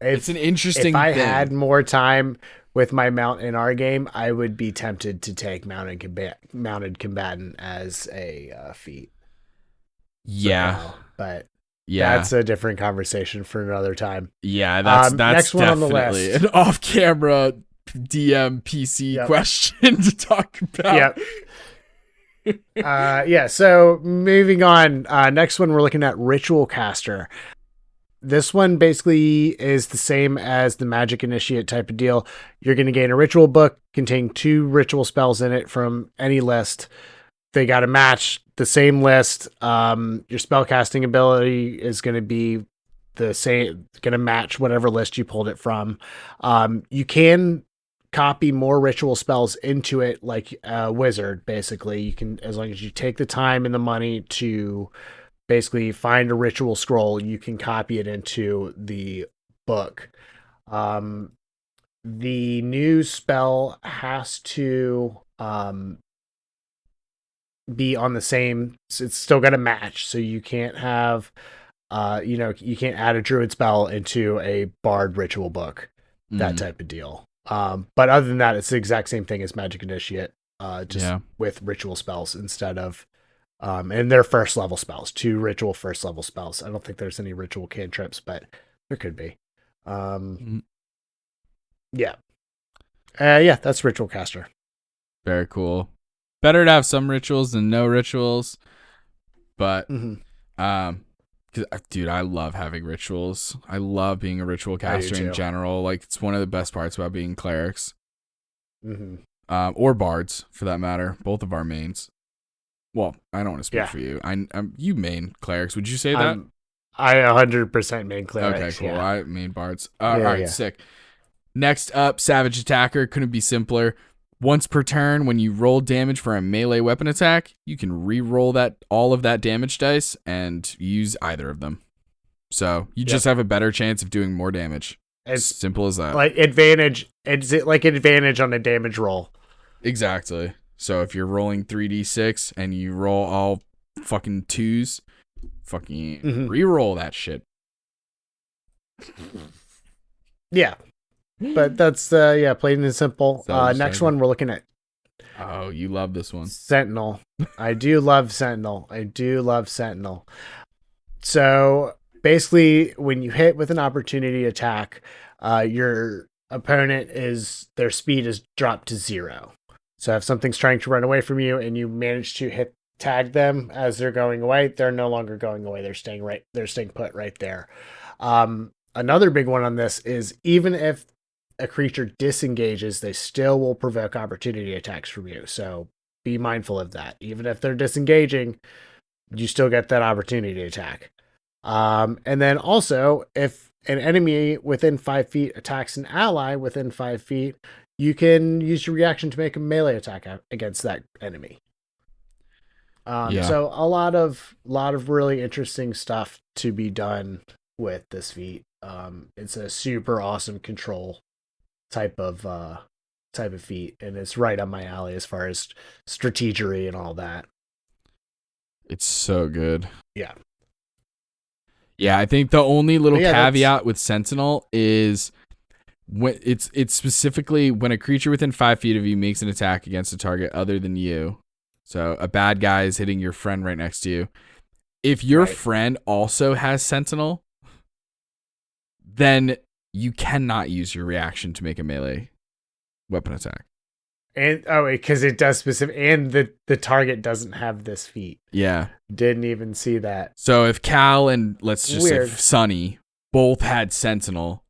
[SPEAKER 3] It's an interesting
[SPEAKER 2] if I
[SPEAKER 3] thing.
[SPEAKER 2] had more time with my mount in our game, I would be tempted to take mounted combatant as a feat.
[SPEAKER 3] Yeah.
[SPEAKER 2] But
[SPEAKER 3] Yeah.
[SPEAKER 2] that's a different conversation for another time.
[SPEAKER 3] Yeah, that's
[SPEAKER 2] next one on the
[SPEAKER 3] definitely
[SPEAKER 2] list.
[SPEAKER 3] an off-camera DM PC question to talk about.
[SPEAKER 2] Yep. So moving on. Next one, we're looking at Ritual Caster. This one basically is the same as the Magic Initiate type of deal. You're going to gain a ritual book containing 2 ritual spells in it from any list. They got to match the same list. Your spellcasting ability is going to be the same, going to match whatever list you pulled it from. You can copy more ritual spells into it like a wizard, basically. You can, as long as you take the time and the money to basically find a ritual scroll, you can copy it into the book. The new spell has to be on the same, it's still got to match, so you can't have you can't add a druid spell into a bard ritual book, that type of deal. But other than that, it's the exact same thing as Magic Initiate, just with ritual spells instead of and they're first level spells, 2 ritual first level spells. I don't think there's any ritual cantrips, but there could be. Yeah. That's Ritual Caster.
[SPEAKER 3] Very cool. Better to have some rituals than no rituals, but dude, I love having rituals. I love being a ritual caster in general. Like, it's one of the best parts about being clerics, or bards for that matter. Both of our mains. Well, I don't want to speak for you. You main clerics. Would you say that?
[SPEAKER 2] I 100% main clerics.
[SPEAKER 3] Okay, cool.
[SPEAKER 2] Yeah.
[SPEAKER 3] I main bards. All right, sick. Next up, Savage Attacker. Couldn't be simpler. Once per turn, when you roll damage for a melee weapon attack, you can re-roll all of that damage dice and use either of them. So you just have a better chance of doing more damage. It's simple as that.
[SPEAKER 2] Like advantage. It's like advantage on a damage roll.
[SPEAKER 3] Exactly. So if you're rolling 3d6 and you roll all fucking 2s, fucking re-roll that shit.
[SPEAKER 2] Yeah. But that's plain and simple. Next one we're looking at.
[SPEAKER 3] Oh, you love this one.
[SPEAKER 2] Sentinel. I do love Sentinel. So basically, when you hit with an opportunity attack, your opponent their speed is dropped to 0. So if something's trying to run away from you and you manage to tag them as they're going away, they're no longer going away. They're staying put right there. Another big one on this is, even if a creature disengages, they still will provoke opportunity attacks from you. So be mindful of that. Even if they're disengaging, you still get that opportunity attack. And then also, if an enemy within 5 feet attacks an ally within 5 feet, you can use your reaction to make a melee attack against that enemy. So a lot of really interesting stuff to be done with this feat. It's a super awesome control type of feat, and it's right up my alley as far as strategery and all that.
[SPEAKER 3] It's so good.
[SPEAKER 2] Yeah,
[SPEAKER 3] I think the only little caveat with Sentinel is when it's specifically when a creature within 5 feet of you makes an attack against a target other than you. So a bad guy is hitting your friend right next to you. If your friend also has Sentinel, then you cannot use your reaction to make a melee weapon attack.
[SPEAKER 2] And because it does specific, and the target doesn't have this feat.
[SPEAKER 3] Yeah,
[SPEAKER 2] didn't even see that.
[SPEAKER 3] So if Cal and let's just say Sunny both had Sentinel,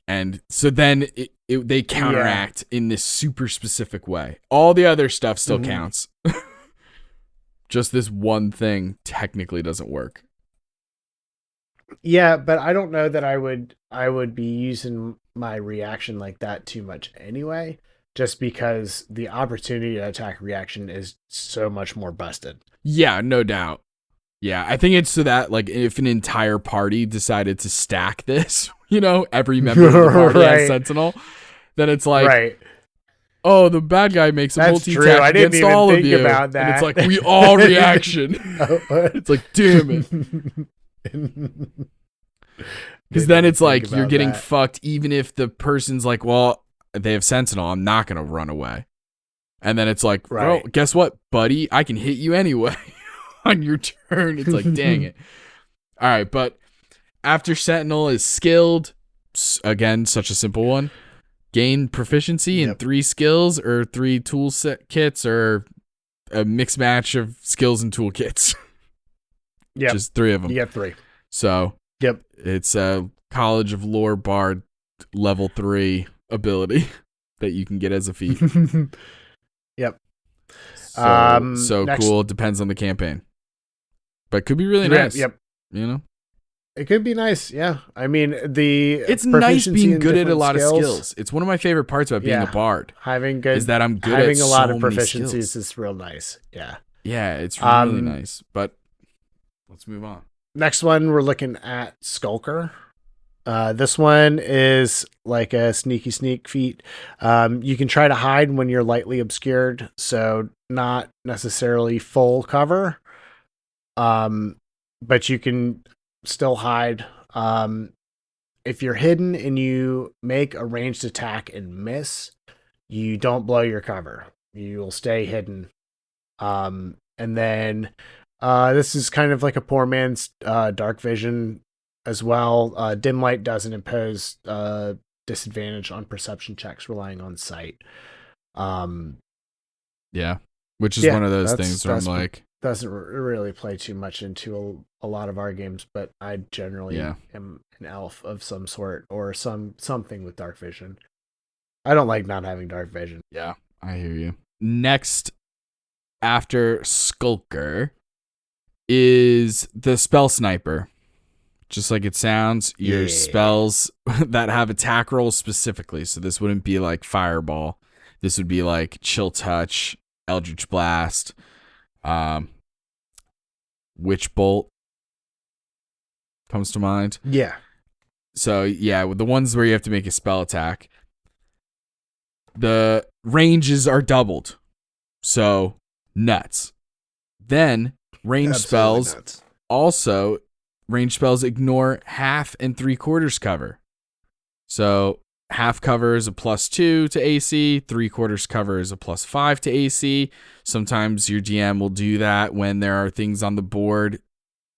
[SPEAKER 3] and so then they counteract in this super specific way. All the other stuff still counts. Just this one thing technically doesn't work.
[SPEAKER 2] Yeah, but I don't know that I would be using my reaction like that too much anyway, just because the opportunity to attack reaction is so much more busted.
[SPEAKER 3] Yeah, no doubt. Yeah, I think it's so that like if an entire party decided to stack this, every member of the party has
[SPEAKER 2] Right.
[SPEAKER 3] Sentinel, then it's like,
[SPEAKER 2] Right.
[SPEAKER 3] oh, the bad guy makes a
[SPEAKER 2] That's true.
[SPEAKER 3] multi-attack
[SPEAKER 2] I didn't
[SPEAKER 3] against
[SPEAKER 2] even
[SPEAKER 3] all of
[SPEAKER 2] think
[SPEAKER 3] you.
[SPEAKER 2] about
[SPEAKER 3] And it's
[SPEAKER 2] that.
[SPEAKER 3] like, we all reaction. It's like, damn it. Because then it's like, you're getting fucked even if the person's like, well, they have Sentinel. I'm not going to run away. And then it's like, well,
[SPEAKER 2] Right.
[SPEAKER 3] guess what, buddy? I can hit you anyway on your turn. It's like, dang it. All right, but after Sentinel is skilled, again, such a simple one, gain proficiency in 3 skills or 3 tool set kits or a mixed match of skills and tool kits.
[SPEAKER 2] Yeah.
[SPEAKER 3] Just 3 of them.
[SPEAKER 2] You get 3.
[SPEAKER 3] So it's a College of Lore Bard level 3 ability that you can get as a feat.
[SPEAKER 2] Yep.
[SPEAKER 3] So
[SPEAKER 2] next,
[SPEAKER 3] cool. Depends on the campaign. But could be really nice.
[SPEAKER 2] Yep.
[SPEAKER 3] It
[SPEAKER 2] could be nice. Yeah. I mean,
[SPEAKER 3] it's nice being good at a lot of skills. It's one of my favorite parts about being a bard.
[SPEAKER 2] Is
[SPEAKER 3] that I'm good
[SPEAKER 2] having
[SPEAKER 3] at
[SPEAKER 2] a lot
[SPEAKER 3] so
[SPEAKER 2] of
[SPEAKER 3] many
[SPEAKER 2] proficiencies
[SPEAKER 3] skills.
[SPEAKER 2] is real nice. Yeah.
[SPEAKER 3] Yeah, it's really nice. But let's move on.
[SPEAKER 2] Next one, we're looking at Skulker. This one is like a sneaky sneak feat. You can try to hide when you're lightly obscured, so not necessarily full cover. But you can still hide. If you're hidden and you make a ranged attack and miss, you don't blow your cover. You will stay hidden. And then this is kind of like a poor man's dark vision as well. Dim light doesn't impose disadvantage on perception checks relying on sight.
[SPEAKER 3] Yeah, which is one of those things where I'm like,
[SPEAKER 2] doesn't really play too much into a lot of our games, but I generally am an elf of some sort or something with dark vision. I don't like not having dark vision.
[SPEAKER 3] Yeah, I hear you. Next, after Skulker, is the Spell Sniper. Just like it sounds, your spells that have attack rolls specifically. So this wouldn't be like Fireball. This would be like Chill Touch, Eldritch Blast, Witch Bolt comes to mind.
[SPEAKER 2] Yeah.
[SPEAKER 3] So yeah, with the ones where you have to make a spell attack, the ranges are doubled. So nuts. Then ranged spells
[SPEAKER 2] nuts.
[SPEAKER 3] Also, ranged spells ignore half and 3/4 cover. So half cover is a +2 to AC, 3/4 cover is a +5 to AC. Sometimes your DM will do that when there are things on the board,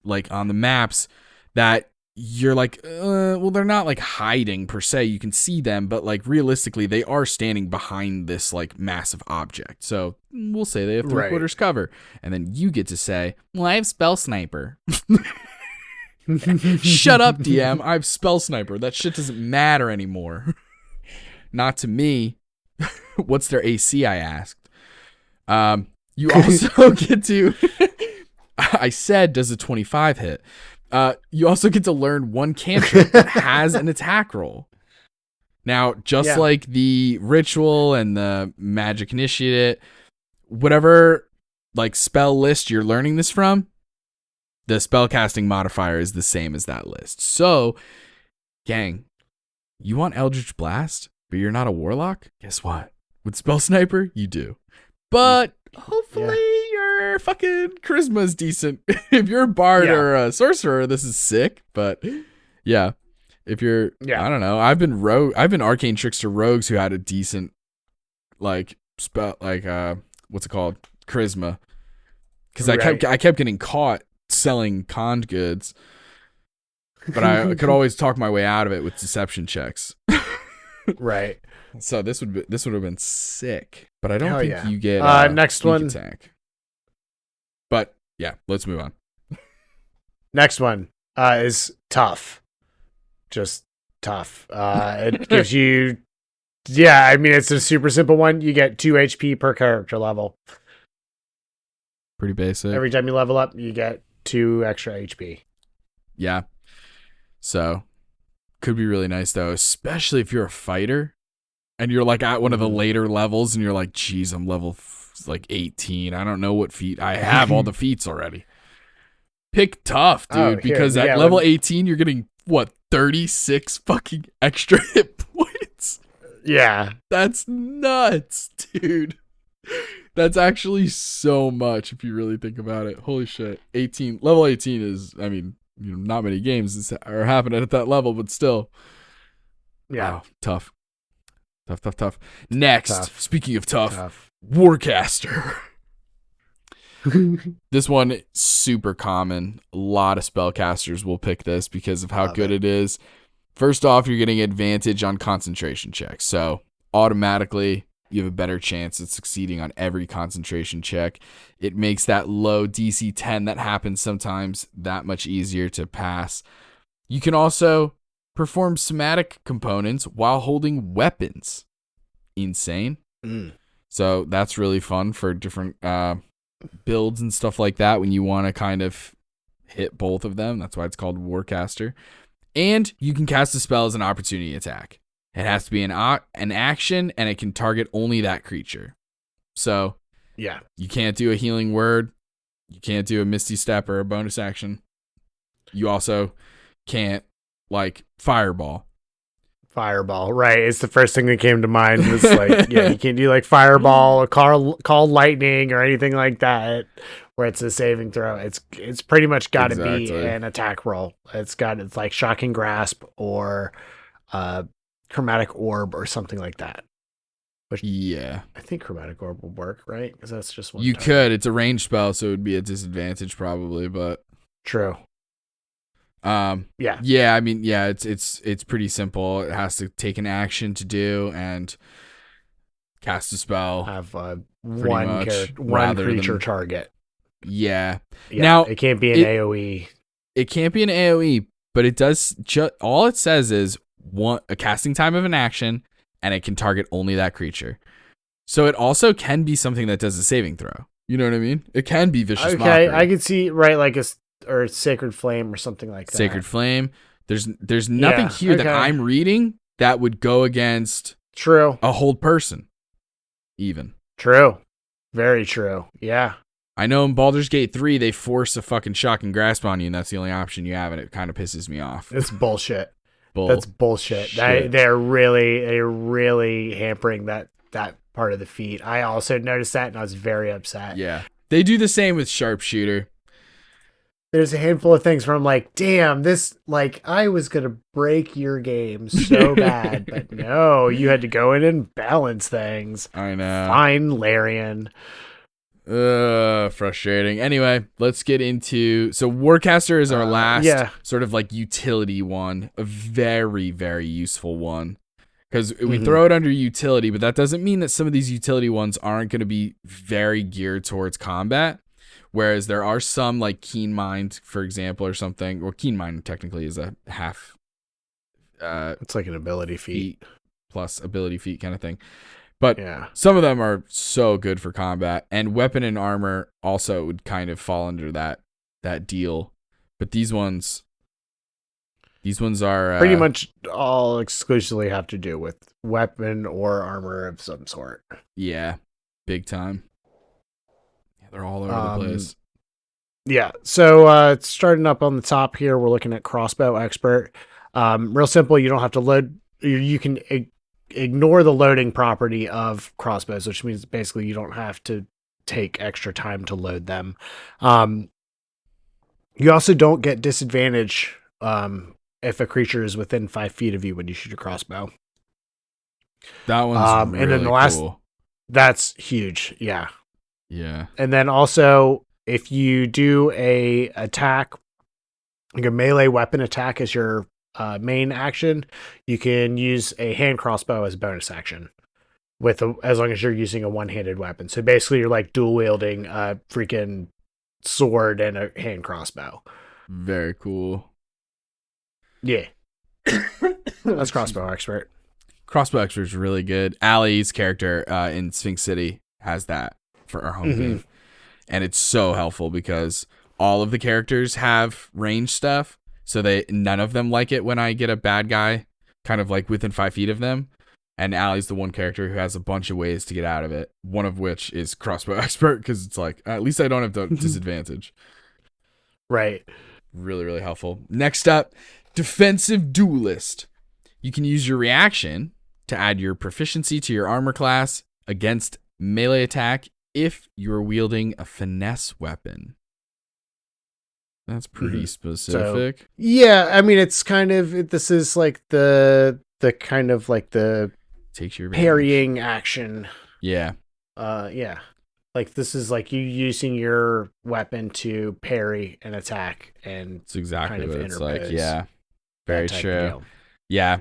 [SPEAKER 3] like on the maps, that you're like, well, they're not like hiding per se. You can see them, but like realistically, they are standing behind this like massive object. So we'll say they have 3/4 cover. And then you get to say, well, I have Spell Sniper. Shut up, DM. I have Spell Sniper. That shit doesn't matter anymore. Not to me. What's their AC, I asked. You also get to... I said, does a 25 hit? You also get to learn one cantrip that has an attack roll. Now, just like the ritual and the magic initiate, whatever like spell list you're learning this from, the spellcasting modifier is the same as that list. So, gang, you want Eldritch Blast, but you're not a warlock? Guess what? With Spell Sniper, you do. But hopefully your fucking charisma is decent. If you're a bard or a sorcerer, this is sick. But yeah, if you're, I don't know. I've been arcane trickster rogues who had a decent like spell, like what's it called, charisma, because I kept getting caught selling conned goods, but I could always talk my way out of it with deception checks.
[SPEAKER 2] Right.
[SPEAKER 3] So this would have been sick, but I don't think you get
[SPEAKER 2] next one
[SPEAKER 3] attack. But yeah, let's move on.
[SPEAKER 2] Next one is tough, just tough. It gives you, I mean, it's a super simple one. You get 2 HP per character level.
[SPEAKER 3] Pretty basic.
[SPEAKER 2] Every time you level up, you get 2 extra HP.
[SPEAKER 3] Yeah. So could be really nice though, especially if you're a fighter and you're like at one of the later levels and you're like, geez, I'm level like 18. I don't know what feat. I have all the feats already. pick tough, dude,
[SPEAKER 2] Oh, here,
[SPEAKER 3] because at
[SPEAKER 2] yeah,
[SPEAKER 3] level
[SPEAKER 2] let me-
[SPEAKER 3] 18, you're getting, what, 36 fucking extra hit points?
[SPEAKER 2] Yeah.
[SPEAKER 3] That's nuts, dude. That's actually so much if you really think about it. Holy shit. Level 18 is, I mean, not many games are happening at that level, but still.
[SPEAKER 2] Yeah.
[SPEAKER 3] Wow, tough. Tough. Next,
[SPEAKER 2] Tough.
[SPEAKER 3] speaking of tough. Warcaster. This one, super common. A lot of spellcasters will pick this because of how good it is. First off, you're getting advantage on concentration checks. So automatically, you have a better chance at succeeding on every concentration check. It makes that low DC 10 that happens sometimes that much easier to pass. You can also perform somatic components while holding weapons. Insane. So that's really fun for different builds and stuff like that when you want to kind of hit both of them. That's why it's called Warcaster. And you can cast a spell as an opportunity attack. It has to be an action, and it can target only that creature. So
[SPEAKER 2] Yeah.
[SPEAKER 3] you can't do a healing word. You can't do a Misty Step or a bonus action. You also can't, like, Fireball.
[SPEAKER 2] Fireball, right? It's the first thing that came to mind. Was like, yeah, you can't do like Fireball or call lightning or anything like that, where it's a saving throw. It's pretty much got to be
[SPEAKER 3] Exactly.
[SPEAKER 2] an attack roll. It's like Shocking Grasp or Chromatic Orb or something like that.
[SPEAKER 3] Yeah.
[SPEAKER 2] I think Chromatic Orb will work, right? Because that's just one.
[SPEAKER 3] You
[SPEAKER 2] target.
[SPEAKER 3] could. It's a ranged spell, so it would be a disadvantage probably, but
[SPEAKER 2] True. Yeah.
[SPEAKER 3] Yeah, I mean, yeah, it's pretty simple. It has to take an action to do and cast a spell.
[SPEAKER 2] Have
[SPEAKER 3] Pretty much,
[SPEAKER 2] one
[SPEAKER 3] rather
[SPEAKER 2] creature
[SPEAKER 3] than-
[SPEAKER 2] target.
[SPEAKER 3] Yeah.
[SPEAKER 2] Yeah,
[SPEAKER 3] Now,
[SPEAKER 2] it can't be an AoE.
[SPEAKER 3] It can't be an AoE, but it does all it says is a casting time of an action, and it can target only that creature. So it also can be something that does a saving throw. You know what I mean? It can be Vicious Mockery.
[SPEAKER 2] I could see, right, like or Sacred Flame or something like that.
[SPEAKER 3] Sacred Flame. There's nothing here that I'm reading that would go against
[SPEAKER 2] True.
[SPEAKER 3] a hold person. Even.
[SPEAKER 2] True. Very true. Yeah.
[SPEAKER 3] I know in Baldur's Gate 3 they force a fucking Shocking Grasp on you, and that's the only option you have, and it kind of pisses me off.
[SPEAKER 2] It's bullshit. That's bullshit. They're really hampering that part of the feat. I also noticed that, and I was very upset.
[SPEAKER 3] Yeah. They do the same with Sharpshooter.
[SPEAKER 2] There's a handful of things where I'm like, damn, this, like, I was going to break your game so bad, but no, you had to go in and balance things.
[SPEAKER 3] I know.
[SPEAKER 2] Fine, Larian.
[SPEAKER 3] Frustrating. Anyway, let's get into, so Warcaster is our last sort of like utility one, a very, very useful one. Because we throw it under utility, but that doesn't mean that some of these utility ones aren't going to be very geared towards combat. Whereas there are some, like Keen Mind, for example, or something. Or Keen Mind technically is a half.
[SPEAKER 2] It's like an ability feat
[SPEAKER 3] plus ability feat kind of thing. But
[SPEAKER 2] yeah,
[SPEAKER 3] some of them are so good for combat, and weapon and armor also would kind of fall under that deal. But these ones are
[SPEAKER 2] pretty much all exclusively have to do with weapon or armor of some sort.
[SPEAKER 3] Yeah, big time. They're all over the place.
[SPEAKER 2] Yeah. So starting up on the top here, we're looking at Crossbow Expert. Real simple. You don't have to load. You can ignore the loading property of crossbows, which means basically you don't have to take extra time to load them. You also don't get disadvantage if a creature is within 5 feet of you when you shoot a crossbow.
[SPEAKER 3] That one's really
[SPEAKER 2] and then the last,
[SPEAKER 3] cool.
[SPEAKER 2] That's huge. Yeah.
[SPEAKER 3] Yeah.
[SPEAKER 2] And then also, if you do a attack, like a melee weapon attack as your main action, you can use a hand crossbow as a bonus action as long as you're using a one-handed weapon. So basically you're like dual wielding a freaking sword and a hand crossbow.
[SPEAKER 3] Very cool.
[SPEAKER 2] Yeah. That's Crossbow Expert.
[SPEAKER 3] Crossbow Expert is really good. Allie's character in Sphinx City has that for our home game. And it's so helpful because all of the characters have range stuff. So none of them like it when I get a bad guy kind of like within 5 feet of them. And Allie's the one character who has a bunch of ways to get out of it. One of which is Crossbow Expert because it's like, at least I don't have the disadvantage.
[SPEAKER 2] Right.
[SPEAKER 3] Really, really helpful. Next up, defensive duelist. You can use your reaction to add your proficiency to your armor class against melee attack if you're wielding a finesse weapon. That's pretty specific.
[SPEAKER 2] So, yeah, I mean, it's kind of, this is like the kind of like the
[SPEAKER 3] Takes your advantage.
[SPEAKER 2] parrying action.
[SPEAKER 3] Yeah.
[SPEAKER 2] Yeah. Like this is like you using your weapon to parry an attack and
[SPEAKER 3] It's exactly
[SPEAKER 2] kind of
[SPEAKER 3] what it's
[SPEAKER 2] interpose.
[SPEAKER 3] like. Yeah. Very
[SPEAKER 2] that type of
[SPEAKER 3] true.
[SPEAKER 2] deal.
[SPEAKER 3] Yeah.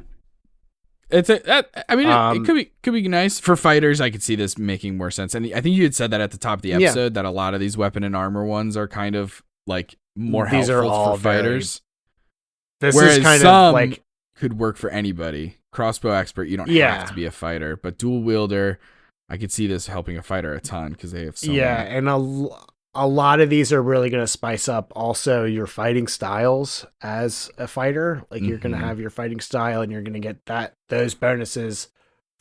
[SPEAKER 3] It's it could be nice for fighters. I could see this making more sense. And I think you had said that at the top of the episode that a lot of these weapon and armor ones are kind of like more
[SPEAKER 2] These are
[SPEAKER 3] helpful
[SPEAKER 2] all
[SPEAKER 3] for fighters.
[SPEAKER 2] This
[SPEAKER 3] Whereas
[SPEAKER 2] is kind
[SPEAKER 3] some
[SPEAKER 2] of like
[SPEAKER 3] could work for anybody. Crossbow expert, you don't have to be a fighter, but dual wielder, I could see this helping a fighter a ton because they have so many.
[SPEAKER 2] and a lot of these are really going to spice up also your fighting styles as a fighter. Like you're going to have your fighting style and you're going to get those bonuses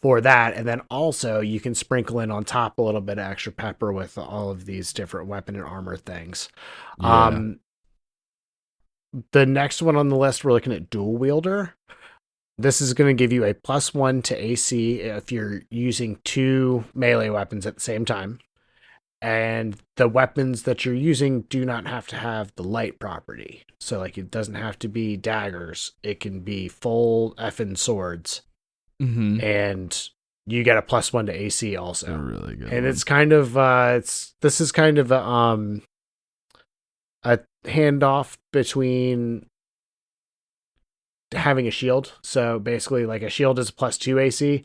[SPEAKER 2] for that. And then also you can sprinkle in on top a little bit of extra pepper with all of these different weapon and armor things.
[SPEAKER 3] Yeah.
[SPEAKER 2] The next one on the list, we're looking at dual wielder. This is going to give you a +1 to AC if you're using 2 melee weapons at the same time. And the weapons that you're using do not have to have the light property. So, like, it doesn't have to be daggers. It can be full effing swords.
[SPEAKER 3] Mm-hmm.
[SPEAKER 2] And you get a +1 to AC also.
[SPEAKER 3] That's a really good
[SPEAKER 2] and
[SPEAKER 3] one.
[SPEAKER 2] it's kind of, this is kind of a handoff between having a shield. So basically, like a shield is a +2 AC.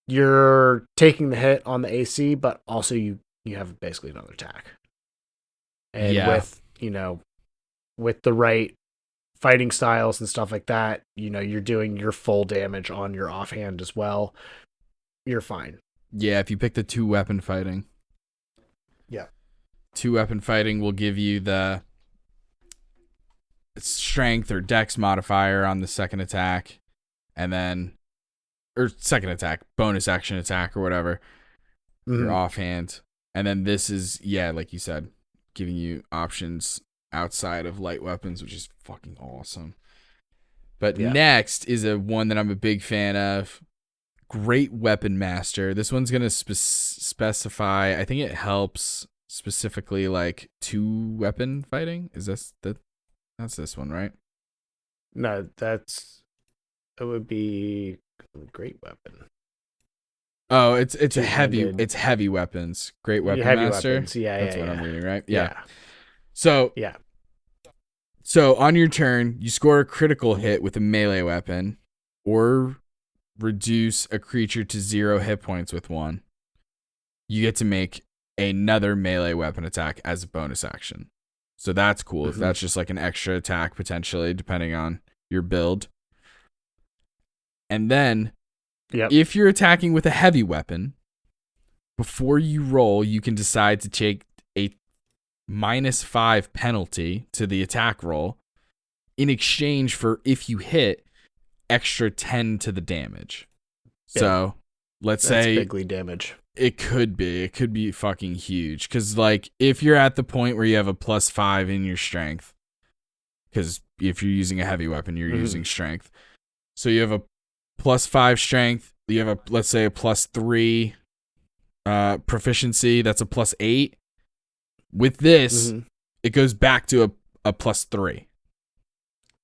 [SPEAKER 2] You're taking the hit on the AC, but also you have basically another attack. And with the right fighting styles and stuff like that, you're doing your full damage on your offhand as well. You're fine.
[SPEAKER 3] Yeah, if you pick the 2 weapon fighting.
[SPEAKER 2] Yeah.
[SPEAKER 3] 2 weapon fighting will give you the strength or dex modifier on the second attack, and then second attack, bonus action attack or whatever, your offhand. And then this is, like you said, giving you options outside of light weapons, which is fucking awesome. But next is one that I'm a big fan of. Great Weapon Master. This one's going to specify, I think it helps specifically like 2 weapon fighting. Is that's this one, right?
[SPEAKER 2] No, it would be Great Weapon.
[SPEAKER 3] Oh, it's heavy weapons. Great Weapon Master.
[SPEAKER 2] Weapons.
[SPEAKER 3] That's what I'm reading, right?
[SPEAKER 2] Yeah.
[SPEAKER 3] So on your turn, you score a critical hit with a melee weapon, or reduce a creature to 0 hit points with 1. You get to make another melee weapon attack as a bonus action. So that's cool. If that's just like an extra attack potentially, depending on your build. And then, if you're attacking with a heavy weapon, before you roll, you can decide to take a -5 penalty to the attack roll in exchange for, if you hit, extra 10 to the damage. So let's say
[SPEAKER 2] bigly damage.
[SPEAKER 3] It could be fucking huge. Because like if you're at the point where you have a +5 in your strength, because if you're using a heavy weapon, you're using strength. So you have a +5 strength. You have let's say a +3 proficiency. That's a +8. With this, it goes back to a +3.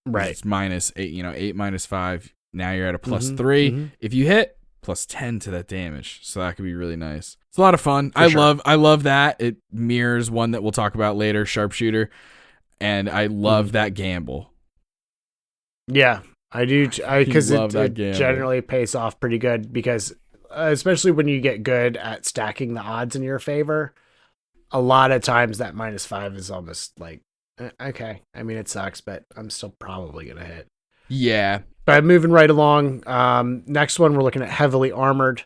[SPEAKER 2] Right.
[SPEAKER 3] It's -8, 8 -5. Now you're at a +3. If you hit, +10 to that damage. So that could be really nice. It's a lot of fun. I love that. It mirrors one that we'll talk about later, Sharpshooter. And I love that gamble.
[SPEAKER 2] Yeah, I do. Because it generally pays off pretty good, because especially when you get good at stacking the odds in your favor, a lot of times that -5 is almost like, okay. I mean, it sucks, but I'm still probably going to hit.
[SPEAKER 3] Yeah.
[SPEAKER 2] But moving right along, next one, we're looking at heavily armored.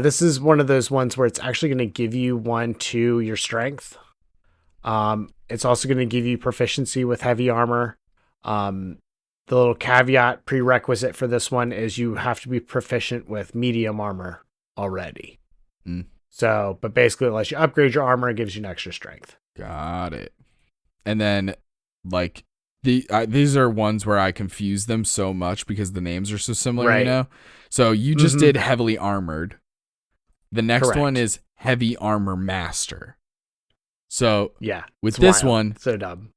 [SPEAKER 2] This is one of those ones where it's actually going to give you 1 to your strength. It's also going to give you proficiency with heavy armor. The little caveat prerequisite for this one is you have to be proficient with medium armor already. So, but basically, unless you upgrade your armor, it gives you an extra strength.
[SPEAKER 3] Got it. And then Like these are ones where I confuse them so much because the names are so similar, you
[SPEAKER 2] Right.
[SPEAKER 3] know? So you just did heavily armored. The next one
[SPEAKER 2] Correct.
[SPEAKER 3] is heavy armor master. So
[SPEAKER 2] Yeah.
[SPEAKER 3] with
[SPEAKER 2] It's
[SPEAKER 3] this
[SPEAKER 2] wild.
[SPEAKER 3] one,
[SPEAKER 2] So dumb.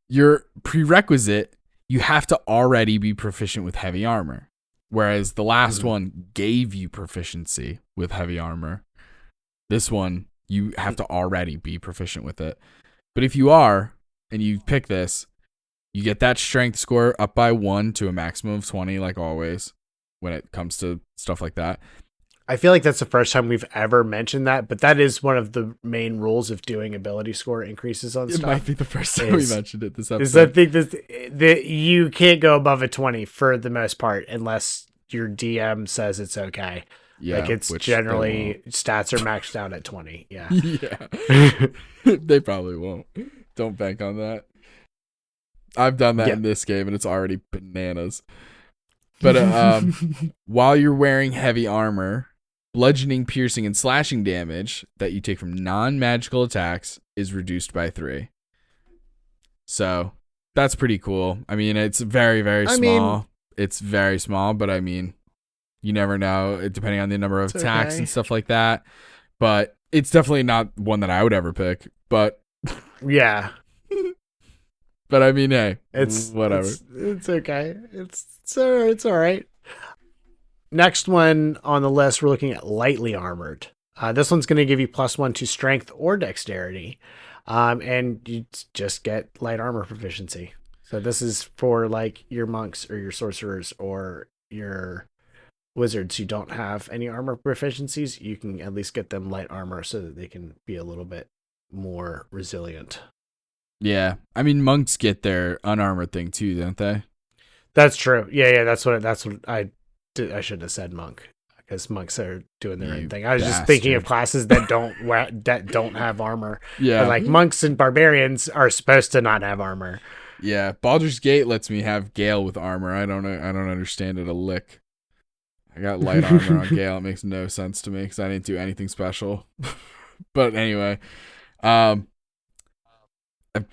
[SPEAKER 3] your prerequisite, you have to already be proficient with heavy armor. Whereas the last one gave you proficiency with heavy armor. This one, you have to already be proficient with it. But if you are, and you pick this, you get that strength score up by 1 to a maximum of 20, like always, when it comes to stuff like that.
[SPEAKER 2] I feel like that's the first time we've ever mentioned that, but that is one of the main rules of doing ability score increases on
[SPEAKER 3] It
[SPEAKER 2] stuff.
[SPEAKER 3] might be the first time we mentioned it this
[SPEAKER 2] Is I
[SPEAKER 3] episode.
[SPEAKER 2] think that you can't go above a 20 for the most part unless your DM says it's okay.
[SPEAKER 3] Yeah,
[SPEAKER 2] Like it's
[SPEAKER 3] which
[SPEAKER 2] generally stats are maxed out at 20. Yeah.
[SPEAKER 3] Yeah. They probably won't. Don't bank on that. I've done that in this game and it's already bananas. But while you're wearing heavy armor, bludgeoning, piercing, and slashing damage that you take from non-magical attacks is reduced by 3. So that's pretty cool. I mean, it's very, very small. It's very small, but I mean, you never know, depending on the number of attacks and stuff like that. But it's definitely not one that I would ever pick. But
[SPEAKER 2] yeah.
[SPEAKER 3] But I mean, hey,
[SPEAKER 2] It's
[SPEAKER 3] whatever.
[SPEAKER 2] It's okay. It's all right. Next one on the list, we're looking at lightly armored. This one's going to give you +1 to strength or dexterity, and you just get light armor proficiency. So this is for like your monks or your sorcerers or your wizards who don't have any armor proficiencies. You can at least get them light armor so that they can be a little bit more resilient.
[SPEAKER 3] Yeah, I mean, monks get their unarmored thing too, don't they?
[SPEAKER 2] That's true. Yeah. That's what I did. I should have said monk because monks are doing their own thing. I was just thinking of classes that don't have armor.
[SPEAKER 3] Yeah,
[SPEAKER 2] but like monks and barbarians are supposed to not have armor.
[SPEAKER 3] Yeah, Baldur's Gate lets me have Gale with armor. I don't understand it a lick. I got light armor on Gale. It makes no sense to me because I didn't do anything special. But anyway,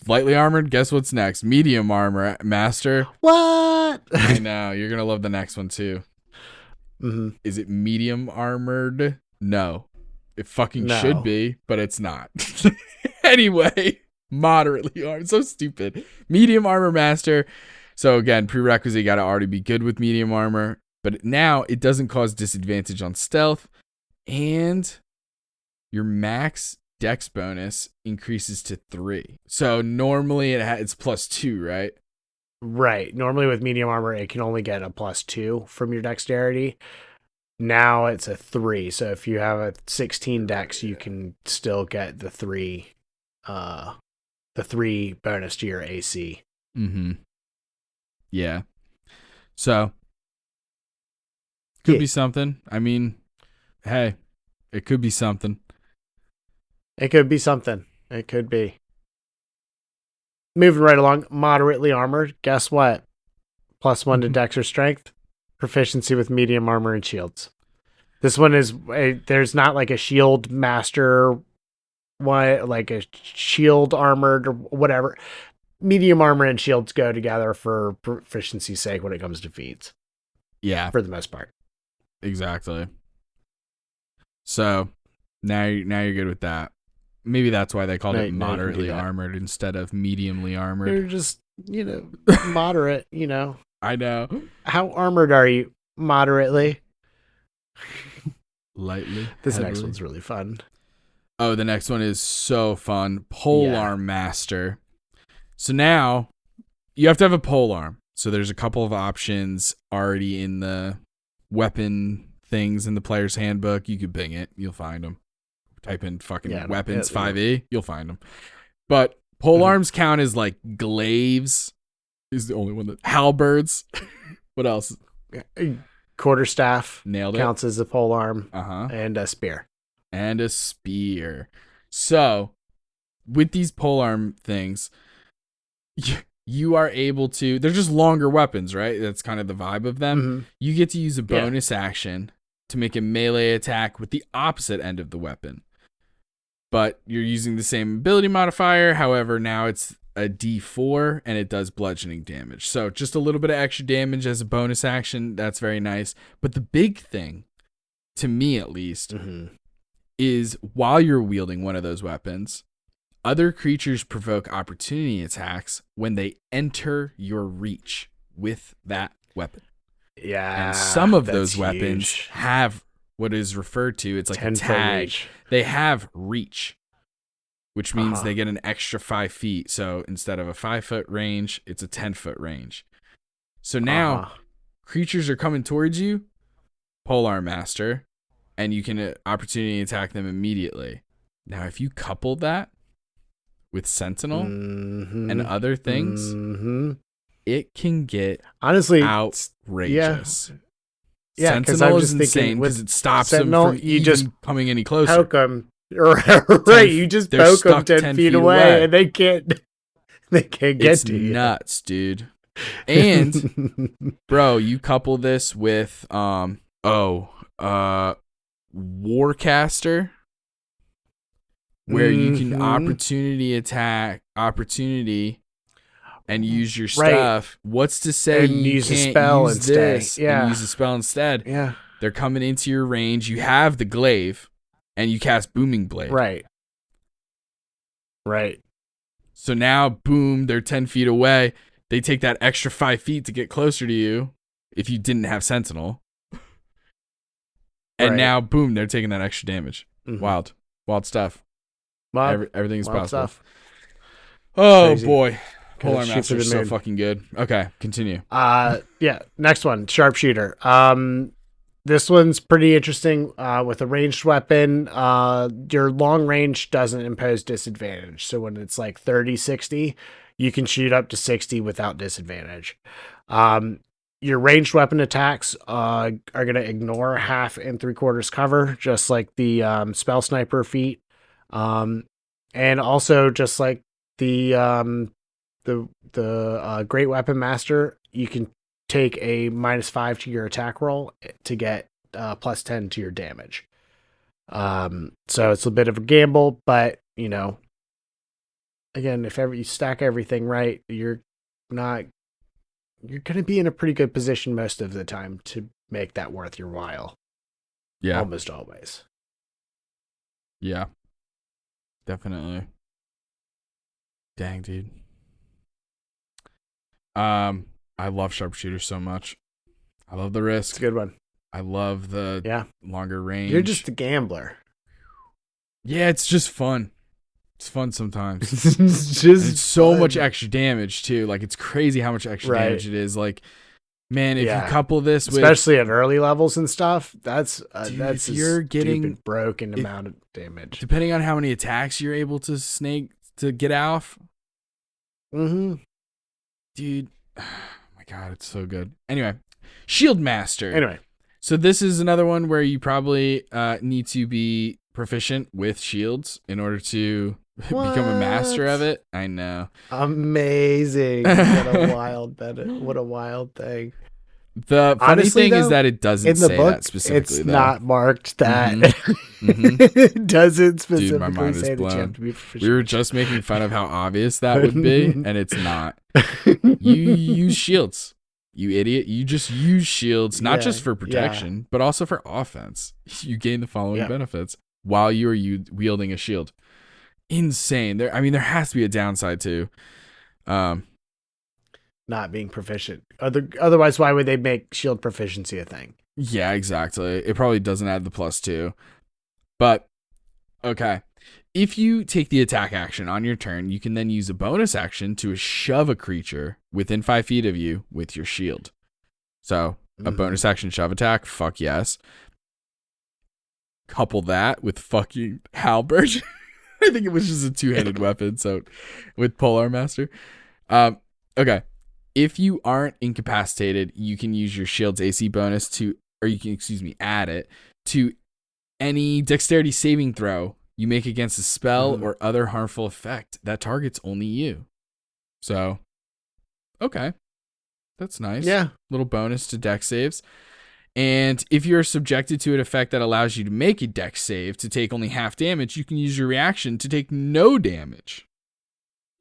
[SPEAKER 3] lightly armored. Guess what's next? Medium armor master.
[SPEAKER 2] What?
[SPEAKER 3] I know you're gonna love the next one too.
[SPEAKER 2] Mm-hmm.
[SPEAKER 3] Is it medium armored? No, it fucking should be, but it's not. Anyway, moderately armored. So stupid. Medium armor master. So again, prerequisite, you gotta already be good with medium armor. But now it doesn't cause disadvantage on stealth, and your max dex bonus increases to 3. So normally it's +2, right?
[SPEAKER 2] Right. Normally with medium armor, it can only get a +2 from your dexterity. Now it's a 3. So if you have a 16 dex, you can still get the 3 bonus to your AC.
[SPEAKER 3] Mm-hmm. Yeah. So could be something. I mean, hey, it could be something.
[SPEAKER 2] It could be something. It could be. Moving right along, moderately armored. Guess what? +1 to dex or strength. Proficiency with medium armor and shields. This one is there's not like a shield master one, like a shield armored or whatever. Medium armor and shields go together for proficiency's sake when it comes to feats.
[SPEAKER 3] Yeah,
[SPEAKER 2] for the most part.
[SPEAKER 3] Exactly. So now you're good with that. Maybe that's why they called it moderately armored instead of mediumly armored.
[SPEAKER 2] You're just, moderate,
[SPEAKER 3] I know.
[SPEAKER 2] How armored are you? Moderately.
[SPEAKER 3] Lightly.
[SPEAKER 2] This
[SPEAKER 3] heavily.
[SPEAKER 2] next one's really fun.
[SPEAKER 3] Oh, the next one is so fun. Polearm master. So now you have to have a polearm. So there's a couple of options already in the weapon things in the player's handbook. You could Bing it. You'll find them. Type in fucking weapons 5e. You'll find them. But polearms count as like glaives. Is the only one that halberds. What else?
[SPEAKER 2] Quarterstaff.
[SPEAKER 3] Nailed it.
[SPEAKER 2] Counts as a polearm.
[SPEAKER 3] Uh-huh.
[SPEAKER 2] And a spear.
[SPEAKER 3] So with these polearm things, you are able to, they're just longer weapons, right? That's kind of the vibe of them.
[SPEAKER 2] Mm-hmm.
[SPEAKER 3] You get to use a bonus action to make a melee attack with the opposite end of the weapon. But you're using the same ability modifier. However, now it's a D4 and it does bludgeoning damage. So just a little bit of extra damage as a bonus action. That's very nice. But the big thing, to me at least, is while you're wielding one of those weapons, other creatures provoke opportunity attacks when they enter your reach with that weapon.
[SPEAKER 2] Yeah.
[SPEAKER 3] And some of
[SPEAKER 2] that's
[SPEAKER 3] those weapons
[SPEAKER 2] huge.
[SPEAKER 3] have what is referred to, it's like a
[SPEAKER 2] 10 foot
[SPEAKER 3] tag.
[SPEAKER 2] reach.
[SPEAKER 3] They have reach, which means
[SPEAKER 2] Uh-huh.
[SPEAKER 3] they get an extra 5 feet. So instead of a 5-foot range, it's a 10-foot range. So now creatures are coming towards you, Polar Master, and you can opportunity attack them immediately. Now, if you couple that with Sentinel and other things, it can get
[SPEAKER 2] honestly
[SPEAKER 3] outrageous.
[SPEAKER 2] Yeah, because
[SPEAKER 3] Sentinel
[SPEAKER 2] I'm
[SPEAKER 3] is
[SPEAKER 2] just thinking
[SPEAKER 3] insane because
[SPEAKER 2] with
[SPEAKER 3] it stops
[SPEAKER 2] Sentinel,
[SPEAKER 3] them from
[SPEAKER 2] you
[SPEAKER 3] even
[SPEAKER 2] just
[SPEAKER 3] coming any closer.
[SPEAKER 2] poke them. Right, you just
[SPEAKER 3] they're
[SPEAKER 2] poke them
[SPEAKER 3] stuck
[SPEAKER 2] 10 feet away, and they can't get
[SPEAKER 3] It's
[SPEAKER 2] to you.
[SPEAKER 3] nuts, dude. And bro, you couple this with Warcaster, where you can opportunity and use your stuff. What's to say
[SPEAKER 2] and
[SPEAKER 3] you
[SPEAKER 2] use a
[SPEAKER 3] can't
[SPEAKER 2] spell
[SPEAKER 3] use
[SPEAKER 2] instead?
[SPEAKER 3] this
[SPEAKER 2] Yeah.
[SPEAKER 3] and use a spell instead?
[SPEAKER 2] Yeah.
[SPEAKER 3] They're coming into your range. You have the glaive, and you cast Booming Blade.
[SPEAKER 2] Right.
[SPEAKER 3] So now, boom, they're 10 feet away. They take that extra 5 feet to get closer to you if you didn't have Sentinel. And now, boom, they're taking that extra damage. Wild stuff. Everything is possible.
[SPEAKER 2] Stuff.
[SPEAKER 3] Oh,
[SPEAKER 2] Crazy.
[SPEAKER 3] boy. Polar
[SPEAKER 2] Shoot for
[SPEAKER 3] Master
[SPEAKER 2] the
[SPEAKER 3] is so
[SPEAKER 2] moon.
[SPEAKER 3] fucking good. Okay, continue.
[SPEAKER 2] Yeah. Next one, Sharpshooter. This one's pretty interesting. With a ranged weapon, your long range doesn't impose disadvantage. So when it's like 30, 60, you can shoot up to 60 without disadvantage. Your ranged weapon attacks are going to ignore 1/2 and 3/4 cover, just like the spell sniper feat. And also just like the Great Weapon Master, you can take a -5 to your attack roll to get +10 to your damage. So it's a bit of a gamble, but again, if ever you stack everything right, you're going to be in a pretty good position most of the time to make that worth your while.
[SPEAKER 3] Yeah.
[SPEAKER 2] Almost always.
[SPEAKER 3] Yeah. Definitely. Dang, dude. I love Sharpshooter so much. I love the risk.
[SPEAKER 2] It's a good one.
[SPEAKER 3] I love the longer range.
[SPEAKER 2] You're just a gambler.
[SPEAKER 3] Yeah, it's just fun. It's fun sometimes.
[SPEAKER 2] It's
[SPEAKER 3] so much extra damage too. Like, it's crazy how much extra damage it is. Like, man, if you couple this with,
[SPEAKER 2] especially at early levels and stuff, that's
[SPEAKER 3] if you're getting
[SPEAKER 2] broken amount of damage.
[SPEAKER 3] Depending on how many attacks you're able to get off. Dude, oh my God, it's so good. Anyway, Shield Master. So this is another one where you probably need to be proficient with shields in order to become a master of it. I know.
[SPEAKER 2] Amazing. What a wild thing.
[SPEAKER 3] The funny thing is that it doesn't say that specifically.
[SPEAKER 2] It's not marked that. It doesn't specifically
[SPEAKER 3] Dude, my mind
[SPEAKER 2] say
[SPEAKER 3] is
[SPEAKER 2] that you have
[SPEAKER 3] blown.
[SPEAKER 2] to be proficient.
[SPEAKER 3] We were just making fun of how obvious that would be, and it's not. You use shields, you idiot. You just use shields, not just for protection, but also for offense. You gain the following benefits while you are wielding a shield. Insane. There has to be a downside too.
[SPEAKER 2] Not being proficient. Otherwise, why would they make shield proficiency a thing?
[SPEAKER 3] Yeah, exactly. It probably doesn't add the +2. But, okay. If you take the attack action on your turn, you can then use a bonus action to shove a creature within 5 feet of you with your shield. So, a bonus action shove attack, fuck yes. Couple that with fucking halberd. I think it was just a 2-handed weapon, so with Polar Master. Okay. If you aren't incapacitated, you can use your shield's AC bonus add it to any dexterity saving throw you make against a spell or other harmful effect that targets only you. So, okay. That's nice.
[SPEAKER 2] Yeah.
[SPEAKER 3] Little bonus to dex saves. And if you're subjected to an effect that allows you to make a dex save to take only half damage, you can use your reaction to take no damage.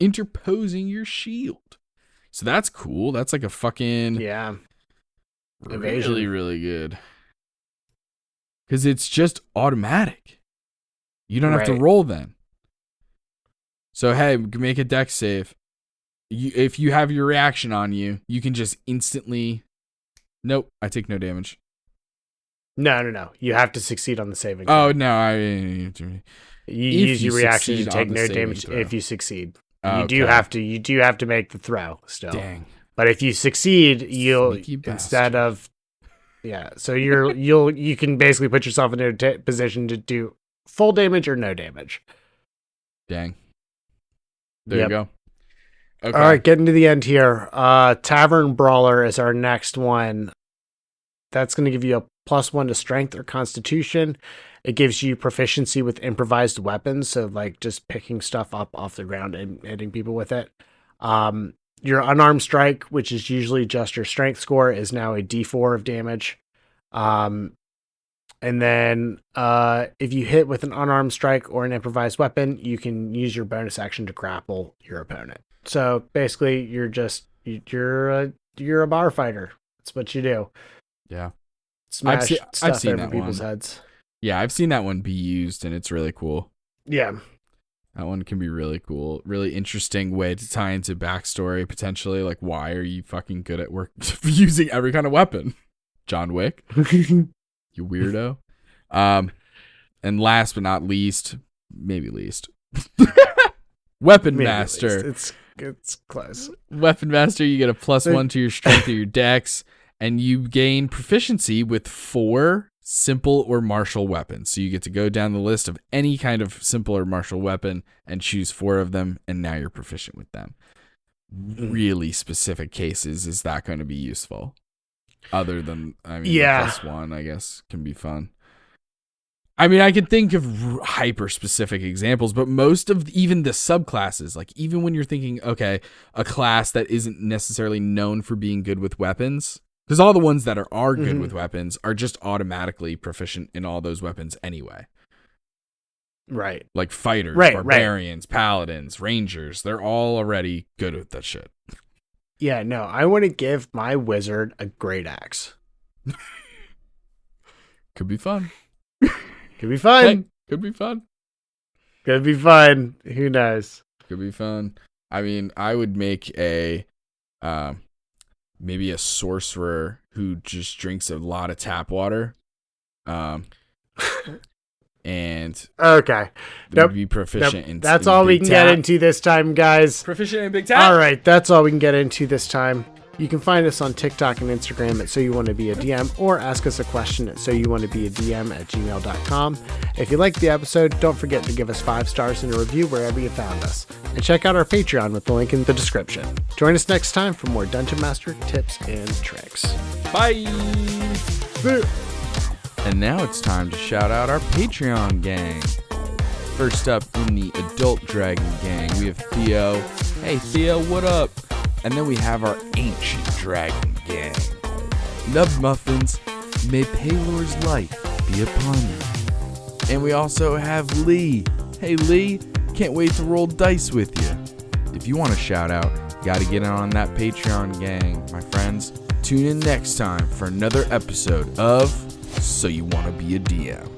[SPEAKER 3] interposing your shield. So that's cool. That's like a fucking
[SPEAKER 2] Yeah. Evasion.
[SPEAKER 3] really, really good. Because it's just automatic. You don't have to
[SPEAKER 2] Right.
[SPEAKER 3] roll then. So, hey, make a dex save. If you have your reaction on you, you can just instantly... Nope, I take no damage.
[SPEAKER 2] No. You have to succeed on the saving.
[SPEAKER 3] Oh,
[SPEAKER 2] throw.
[SPEAKER 3] no.
[SPEAKER 2] You
[SPEAKER 3] if
[SPEAKER 2] use
[SPEAKER 3] you
[SPEAKER 2] your reaction to
[SPEAKER 3] succeed
[SPEAKER 2] take
[SPEAKER 3] on the
[SPEAKER 2] no
[SPEAKER 3] saving
[SPEAKER 2] damage
[SPEAKER 3] throw.
[SPEAKER 2] if you succeed.
[SPEAKER 3] Oh,
[SPEAKER 2] You do have to make the throw still.
[SPEAKER 3] Dang.
[SPEAKER 2] But if you succeed, you'll
[SPEAKER 3] Sneaky
[SPEAKER 2] instead
[SPEAKER 3] bastard.
[SPEAKER 2] of so you can basically put yourself in a position to do full damage or no damage.
[SPEAKER 3] Dang. There
[SPEAKER 2] Yep.
[SPEAKER 3] you go. Okay.
[SPEAKER 2] All right, getting to the end here. Tavern Brawler is our next one. That's going to give you a +1 to strength or constitution. It gives you proficiency with improvised weapons, so like just picking stuff up off the ground and hitting people with it. Your unarmed strike, which is usually just your strength score, is now a D4 of damage. And then if you hit with an unarmed strike or an improvised weapon, you can use your bonus action to grapple your opponent. So basically, you're a bar fighter. That's what you do.
[SPEAKER 3] Yeah.
[SPEAKER 2] Smash
[SPEAKER 3] I've
[SPEAKER 2] stuff
[SPEAKER 3] seen
[SPEAKER 2] over
[SPEAKER 3] that
[SPEAKER 2] people's
[SPEAKER 3] one.
[SPEAKER 2] heads.
[SPEAKER 3] Yeah, I've seen that one be used, and it's really cool.
[SPEAKER 2] Yeah.
[SPEAKER 3] That one can be really cool. Really interesting way to tie into backstory, potentially. Like, why are you fucking good at work using every kind of weapon? John Wick? You weirdo. And last but not least, maybe least, Weapon
[SPEAKER 2] Maybe
[SPEAKER 3] Master.
[SPEAKER 2] It's close.
[SPEAKER 3] Weapon Master, you get a +1 to your strength or your dex, and you gain proficiency with 4 simple or martial weapons. So you get to go down the list of any kind of simple or martial weapon and choose 4 of them, and now you're proficient with them. Really specific cases is that going to be useful? Other than, the +1, I guess, can be fun. I mean, I could think of hyper specific examples, but most of even the subclasses, like even when you're thinking, okay, a class that isn't necessarily known for being good with weapons, because all the ones that are good with weapons are just automatically proficient in all those weapons anyway.
[SPEAKER 2] Right.
[SPEAKER 3] Like fighters,
[SPEAKER 2] Right,
[SPEAKER 3] barbarians, paladins, rangers, they're all already good with that shit.
[SPEAKER 2] Yeah, no, I want to give my wizard a great axe.
[SPEAKER 3] Could be fun.
[SPEAKER 2] Could be fun.
[SPEAKER 3] Hey, could be fun.
[SPEAKER 2] Could be fun. Who knows?
[SPEAKER 3] Could be fun. I mean, I would make a maybe a sorcerer who just drinks a lot of tap water. And
[SPEAKER 2] okay.
[SPEAKER 3] would be proficient in
[SPEAKER 2] that's
[SPEAKER 3] in
[SPEAKER 2] all we
[SPEAKER 3] big
[SPEAKER 2] can
[SPEAKER 3] tap.
[SPEAKER 2] get into this time, guys.
[SPEAKER 3] Proficient in big tap.
[SPEAKER 2] All right, that's all we can get into this time. You can find us on TikTok and Instagram at SoYouWannaBeaDM, or ask us a question at SoYouWannaBeaDM@gmail.com. If you liked the episode, don't forget to give us 5 stars and a review wherever you found us. And check out our Patreon with the link in the description. Join us next time for more Dungeon Master tips and tricks.
[SPEAKER 3] Bye. And now it's time to shout out our Patreon gang. First up in the Adult Dragon gang, we have Theo. Hey Theo, what up? And then we have our Ancient Dragon gang. Nub Muffins, may Palor's light be upon you. And we also have Lee. Hey Lee, can't wait to roll dice with you. If you want a shout out, you gotta get on that Patreon gang, my friends. Tune in next time for another episode of So You Wanna Be a DM.